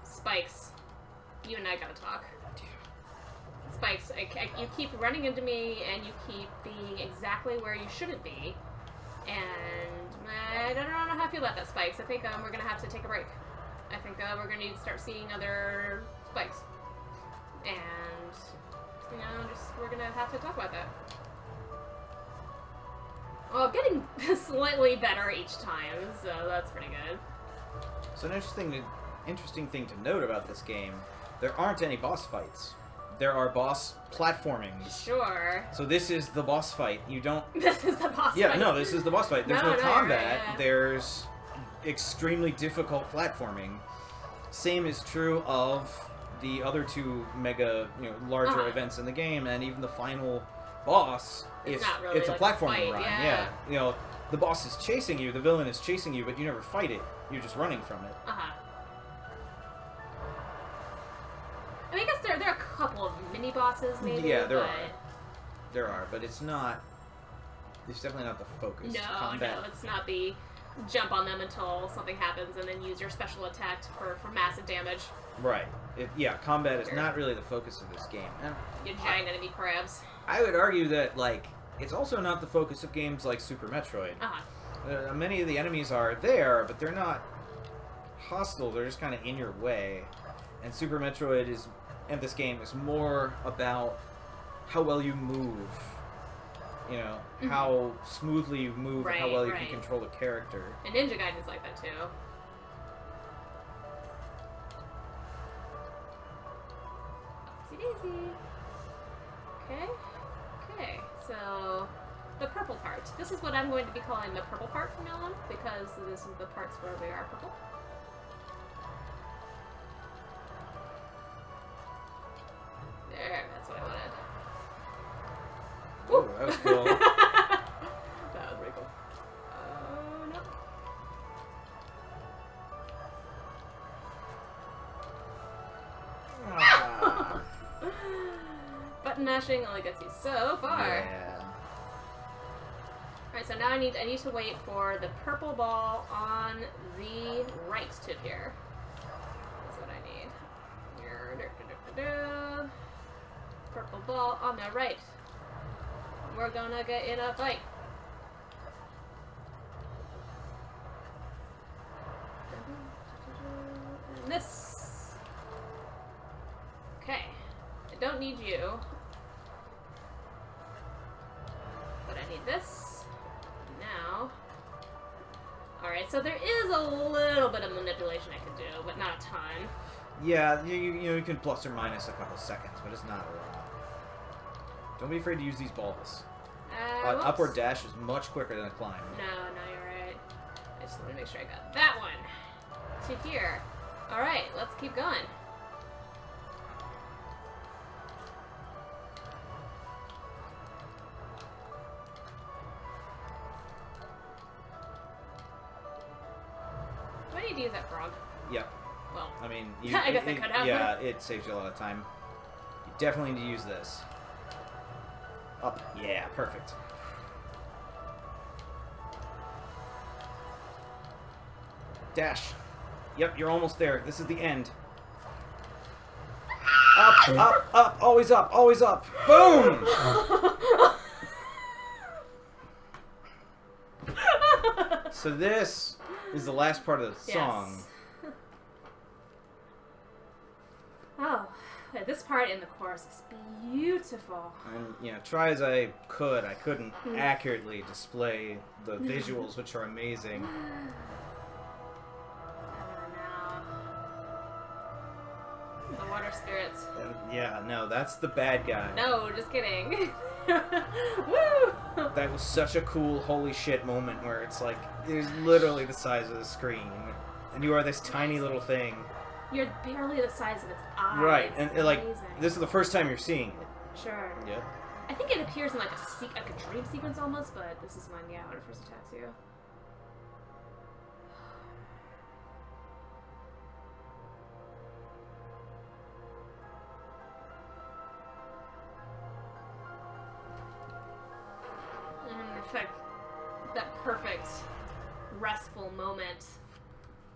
Spikes. You and I gotta talk. Spikes, you keep running into me, and you keep being exactly where you shouldn't be. And I don't know how I feel about that, Spikes. I think we're gonna have to take a break. I think we're gonna need to start seeing other Spikes. And, you know, we're gonna have to talk about that. Well, getting slightly better each time, so that's pretty good. So an interesting thing to note about this game, there aren't any boss fights. There are boss platformings. Sure. So this is the boss fight. You don't... This is the boss fight. Yeah, no, this is the boss fight. There's no combat. Right, yeah. There's extremely difficult platforming. Same is true of the other two mega, larger events in the game, and even the final boss. It's not really a like platforming fight, run. yeah. The boss is chasing you, the villain is chasing you, but you never fight it. You're just running from it. I mean, I guess there are a couple of mini bosses, maybe. Yeah, there are, but it's definitely not the focus. No, it's not the jump on them until something happens and then use your special attack for massive damage. Right. Combat is not really the focus of this game. And you giant enemy crabs. I would argue that, it's also not the focus of games like Super Metroid. Many of the enemies are there, but they're not hostile. They're just kind of in your way. And Super Metroid and this game is more about how well you move. How smoothly you move and how well you can control the character. And Ninja Gaiden's like that, too. Oopsie-daisy. Okay, so the purple part. This is what I'm going to be calling the purple part from now on, because this is the parts where we are purple. There, that's what I wanted. Woo, that was cool. That was pretty cool. Oh, no. Button mashing only gets you so far. Yeah. Alright, so now I need to wait for the purple ball on the right tip here. That's what I need. Purple ball on the right. We're gonna get in a fight. And this. Okay. I don't need you. But I need this. Now. Alright, so there is a little bit of manipulation I can do, but not a ton. Yeah, you can plus or minus a couple seconds, but it's not a lot. Don't be afraid to use these balls. Upward dash is much quicker than a climb. No, you're right. I just want to make sure I got that one. To here. Alright, let's keep going. Do I need to use that frog? Yep. Well, I mean, I guess I could have. Yeah, it saves you a lot of time. You definitely need to use this. Up. Yeah, perfect. Dash. Yep, you're almost there. This is the end. Up, up, up, always up, always up. Boom! So this is the last part of the song. Yes. Oh, this part in the chorus is beautiful. And, try as I could, I couldn't accurately display the visuals, which are amazing. The water spirits. Yeah, no, that's the bad guy. No, just kidding. Woo! That was such a cool holy shit moment where it's like, it's literally the size of the screen. And you are this tiny little thing. You're barely the size of its eyes. Right, and amazing. This is the first time you're seeing it. Sure. Yeah. I think it appears in like a dream sequence almost, but this is when when it first attacks you. And if I perfect, restful moment.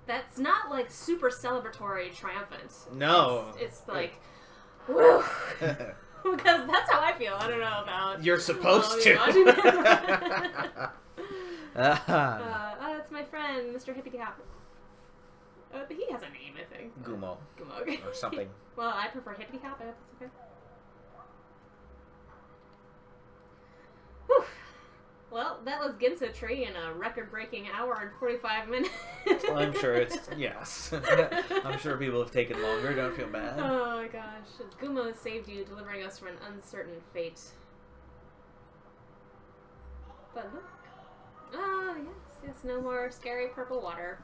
That's not like super celebratory, triumphant. No. It's like, woo! Because that's how I feel. I don't know about. You're supposed to. That's my friend, Mr. Hippity Hop. But he has a name, I think. Gumo. Gumo, okay. Or something. Well, I prefer Hippity Hop. I hope that's okay. Whew. Well, that was Ginso Tree in a record-breaking hour and 45 minutes. Well, I'm sure it's... Yes. I'm sure people have taken longer. Don't feel bad. Oh my gosh. Gumo has saved you, delivering us from an uncertain fate. But look. Oh, yes, no more scary purple water.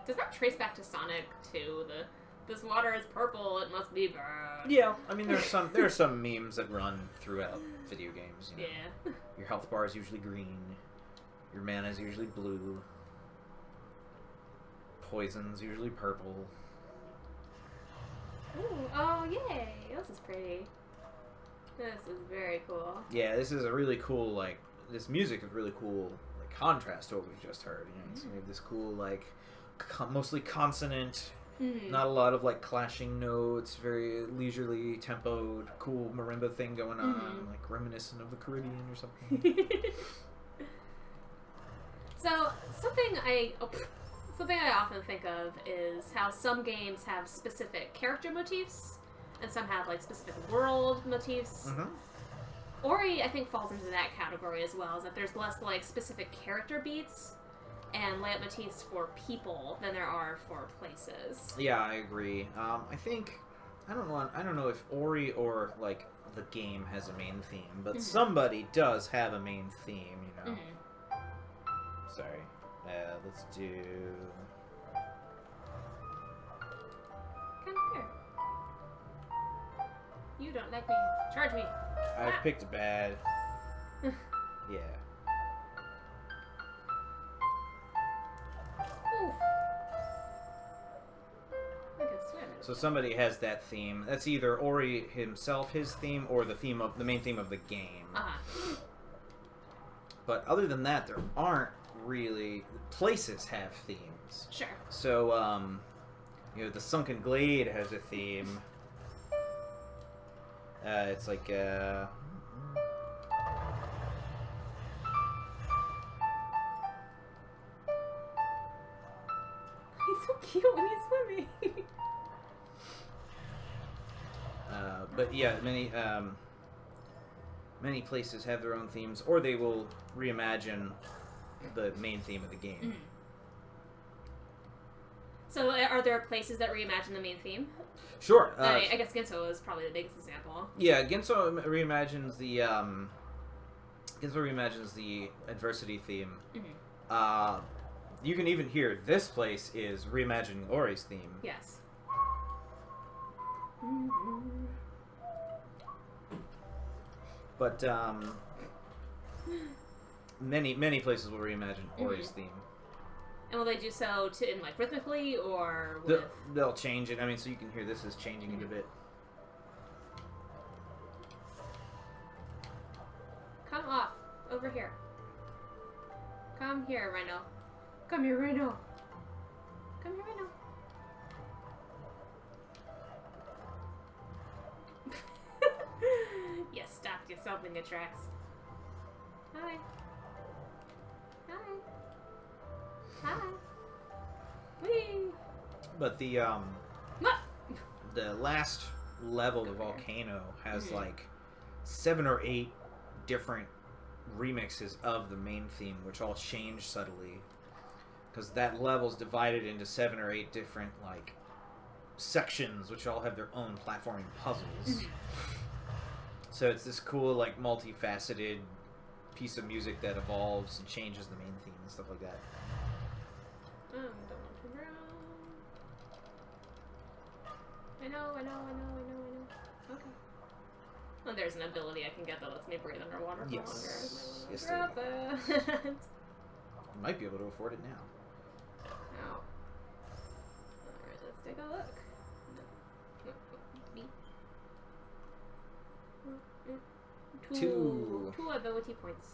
Does that trace back to Sonic, too? This water is purple, it must be bad. Yeah, I mean, there are some memes that run throughout video games. You know? Yeah. Your health bar is usually green. Your mana is usually blue. Poison's usually purple. Ooh, oh, yay. This is pretty. This is very cool. Yeah, this is a really cool, like, this music is really cool, like, contrast to what we've just heard. You know, so we have this cool, like, mostly consonant, not a lot of, like, clashing notes, very leisurely tempoed, cool marimba thing going on, like, reminiscent of the Caribbean or something. So, something I often think of is how some games have specific character motifs, and some have, like, specific world motifs. Ori, I think, falls into that category as well, is that there's less, like, specific character beats and layout motifs for people than there are for places. Yeah, I agree. I think, I don't know if Ori or, like, the game has a main theme, but somebody does have a main theme, you know. Sorry. Let's do... Come here. You don't like me. Charge me. I've picked a bad... Yeah. Oof. I can swim. So somebody has that theme. That's either Ori himself, his theme, or the main theme of the game. But other than that, there aren't really... Places have themes. Sure. So, you know, the Sunken Glade has a theme. It's like, He's so cute when he's swimming. But yeah, many places have their own themes, or they will reimagine the main theme of the game. So, are there places that reimagine the main theme? Sure. I guess Ginso is probably the biggest example. Yeah, Ginso reimagines the adversity theme. You can even hear this place is reimagining Ori's theme. Yes. But many places will reimagine Ori's theme. And will they do so in like rhythmically or with... They'll change it. I mean, so you can hear this is changing it a bit. Come off. Over here. Come here, Rhino. Come here, Rhino. Come here, Rhino. You stopped yourself in your tracks. Hi. Hi. Hi. Whee! But the last level, the volcano, has like 7 or 8 different remixes of the main theme, which all change subtly. Because that level's divided into 7 or 8 different like sections, which all have their own platforming puzzles. So it's this cool, like, multifaceted piece of music that evolves and changes the main theme and stuff like that. Don't want to drown. I know. Okay. Well, there's an ability I can get that lets me breathe underwater for longer. Yes, Drop it. You might be able to afford it now. Alright, let's take a look. Two Two ability points.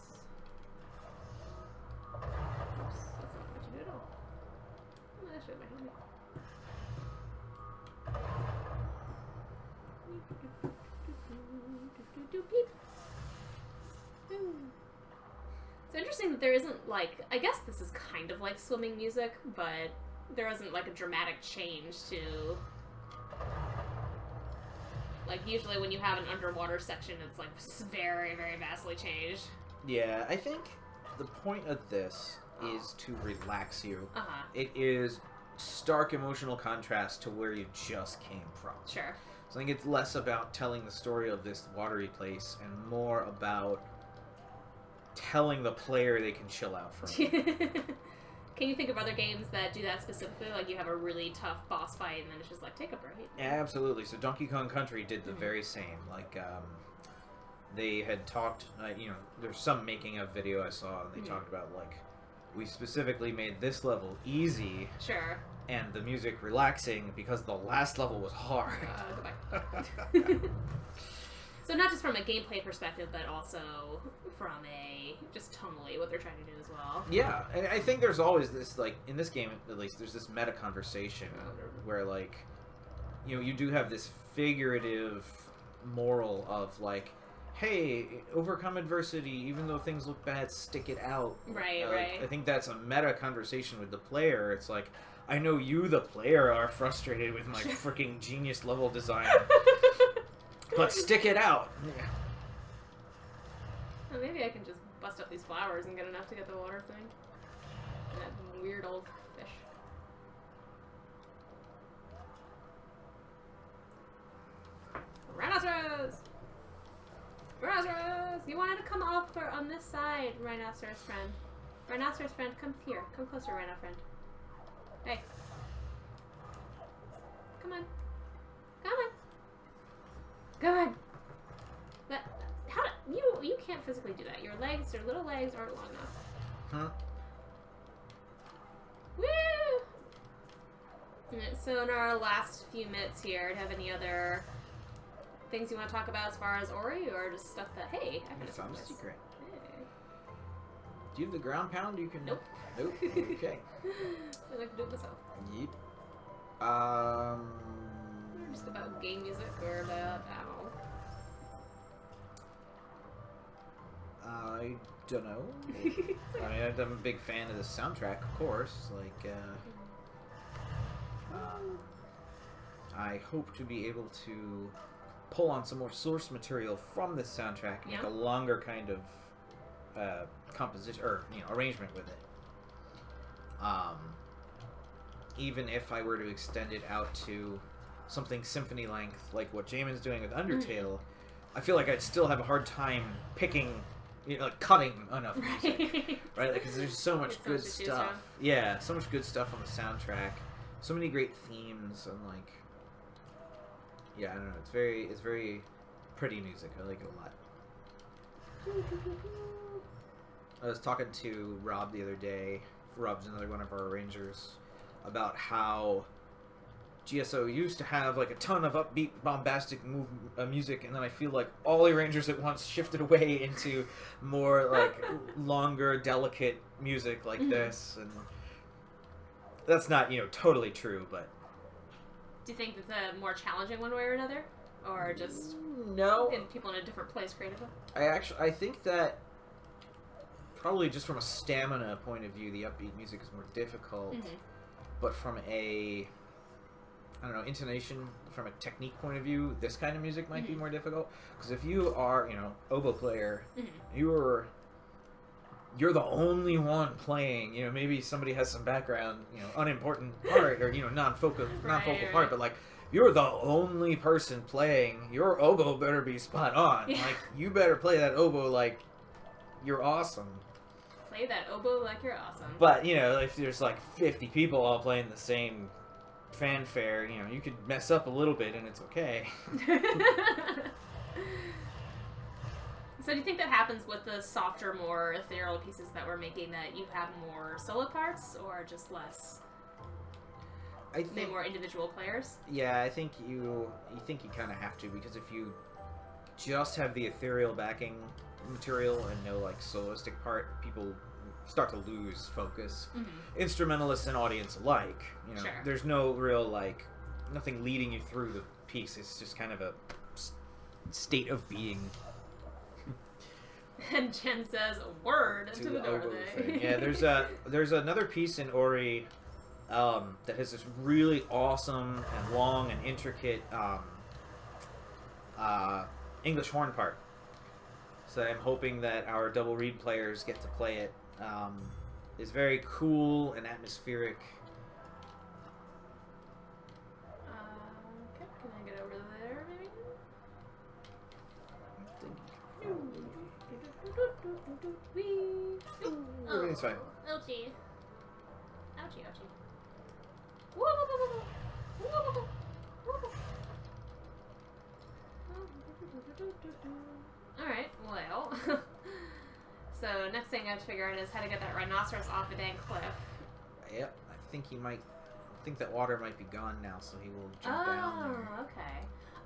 should my hand. It's interesting that there isn't, like, I guess this is kind of like swimming music, but there isn't, like, a dramatic change to... Like, usually when you have an underwater section, it's, like, very, very vastly changed. Yeah, I think the point of this is to relax you. Uh-huh. It is stark emotional contrast to where you just came from. Sure. So I think it's less about telling the story of this watery place and more about telling the player they can chill out for a minute. Can you think of other games that do that specifically? Like you have a really tough boss fight and then it's just like, take a break. Absolutely. So Donkey Kong Country did the very same. Like, they had talked, you know, there's some making of video I saw, and they talked about, like, we specifically made this level easy. Sure. And the music relaxing because the last level was hard. Goodbye. So not just from a gameplay perspective, but also from a, just tonally, what they're trying to do as well. Yeah, and I think there's always this, like, in this game at least, there's this meta conversation where, like, you know, you do have this figurative moral of, like, hey, overcome adversity, even though things look bad, stick it out. Right, right. I think that's a meta conversation with the player. It's like, I know you, the player, are frustrated with my freaking genius level design. But stick it out. Yeah. Well, maybe I can just bust up these flowers and get enough to get the water thing. And that weird old fish. Rhinoceros! Rhinoceros! You wanted to come over on this side, rhinoceros friend. Rhinoceros friend, come here. Come closer, rhino friend. Hey. Come on. Come on. Come on. How you can't physically do that. Your little legs aren't long enough. Huh? Woo! Alright, so in our last few minutes here, do you have any other things you want to talk about as far as Ori, or just stuff that, hey, I I found a secret. Hey. Do you have the ground pound? You can. Nope. Nope. Okay. I like to do it myself. Yep. Or just about game music, or about, I don't know. I don't know. I mean, I'm a big fan of the soundtrack, of course. Like, I hope to be able to pull on some more source material from this soundtrack and make a longer kind of composition or arrangement with it. Even if I were to extend it out to something symphony length, like what Jamin's doing with Undertale, I feel like I'd still have a hard time picking, like cutting enough music, right? Because there's so much good stuff. Yeah, so much good stuff on the soundtrack. So many great themes and like, yeah, I don't know. It's very pretty music. I like it a lot. I was talking to Rob the other day. Rob's another one of our arrangers, about how GSO used to have like a ton of upbeat, bombastic music, and then I feel like all the arrangers at once shifted away into more like longer, delicate music like this, and that's not totally true, but. Do you think that's a more challenging one way or another, or just no? Getting people in a different place creatively? I think that probably just from a stamina point of view, the upbeat music is more difficult, but from a intonation, from a technique point of view, this kind of music might be more difficult. Because if you are, oboe player, you're the only one playing. Maybe somebody has some background, unimportant part or non-focal part, but like you're the only person playing. Your oboe better be spot on. Yeah. Like you better play that oboe like you're awesome. Play that oboe like you're awesome. But if there's like 50 people all playing the same fanfare, you could mess up a little bit and it's okay. So do you think that happens with the softer, more ethereal pieces that we're making, that you have more solo parts or just less? I think more individual players? Yeah, I think you kind of have to, because if you just have the ethereal backing material and no like soloistic part, people start to lose focus. Mm-hmm. Instrumentalists and audience alike. You know, Sure. there's no real nothing leading you through the piece. It's just kind of a state of being. And Jen says, "Word to the oboe they?" thing. Yeah, there's another piece in Ori that has this really awesome and long and intricate English horn part. So I'm hoping that our double reed players get to play it. It's very cool and atmospheric. Okay, can I get over there, maybe? Everything's fine. Ouchie. Ouchie, ouchie. Woo, woo, woo, woo, woo, woo, woo, woo. Alright, well. So, next thing I have to figure out is how to get that rhinoceros off the dang cliff. Yep, I think that water might be gone now, so he will jump down there. Oh, okay.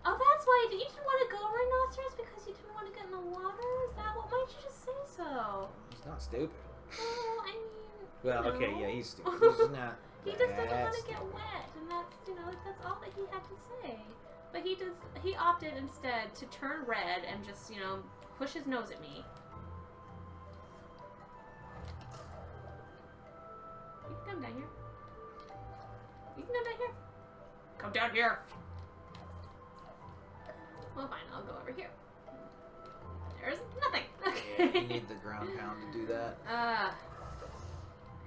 Oh, that's why you didn't want to go rhinoceros, because you didn't want to get in the water? Is that what? Why didn't you just say so? He's not stupid. Well, I mean, Well, you know. okay, yeah, he's stupid. He's not. He just doesn't want to stupid. get wet, and that's all that he had to say. But he opted instead to turn red and just, push his nose at me. You can come down here. You can come down here. Come down here. Well, fine, I'll go over here. There's nothing. Yeah, Okay. you need the ground pound to do that.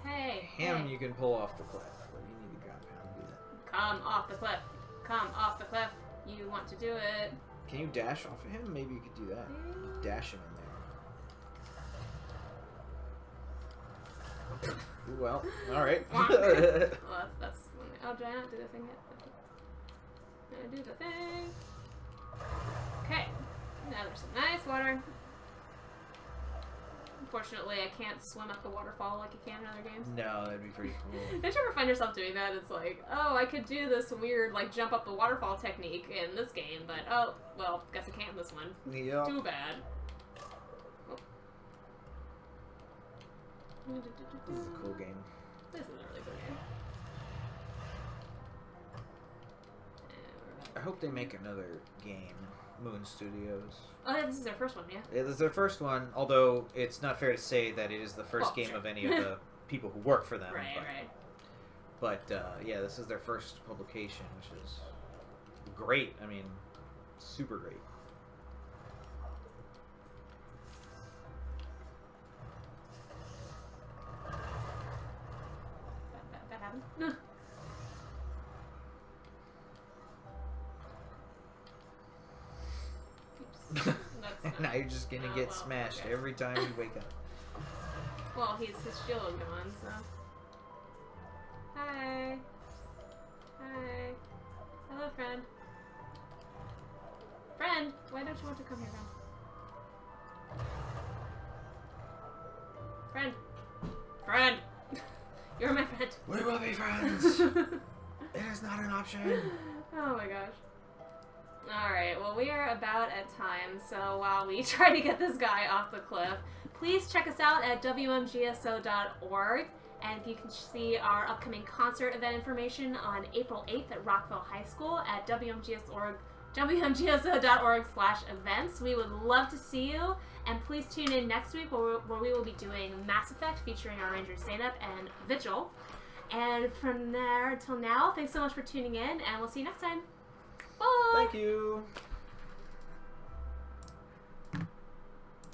Hey. Him, hey. you can pull off the cliff, but you need the ground pound to do that. Come off the cliff. Come off the cliff. You want to do it. Can you dash off of him? Maybe you could do that. Dash him in there. Well, alright. Well, that's oh, did I not do the thing yet? Did I do the thing? Okay. Now there's some nice water. Unfortunately, I can't swim up the waterfall like you can in other games. No, that'd be pretty cool. Did you ever find yourself doing that? It's like, oh, I could do this weird, jump up the waterfall technique in this game, but, oh, well, guess I can't in this one. Yeah. Too bad. Oh. This is a cool game. This is a really cool game. I hope they make another game, Moon Studios. Oh, yeah, this is their first one, yeah? It is their first one, although it's not fair to say that it is the first game sure. of any of the people who work for them. Right, but, right. But, yeah, this is their first publication, which is great. I mean, super great. That happened? Now you're just gonna get smashed okay. every time you wake up. Well, his shield gone, so. Hi. Hi. Hello, friend. Friend, why don't you want to come here, friend? Friend! You're my friend. We will be friends! It is not an option! Oh my gosh. Alright, well we are about at time, so while we try to get this guy off the cliff, please check us out at wmgso.org, and you can see our upcoming concert event information on April 8th at Rockville High School at wmgso.org/events. We would love to see you, and please tune in next week where we will be doing Mass Effect featuring our Rangers Zainab and Vigil. And from there until now, thanks so much for tuning in, and we'll see you next time. Bye! Thank you!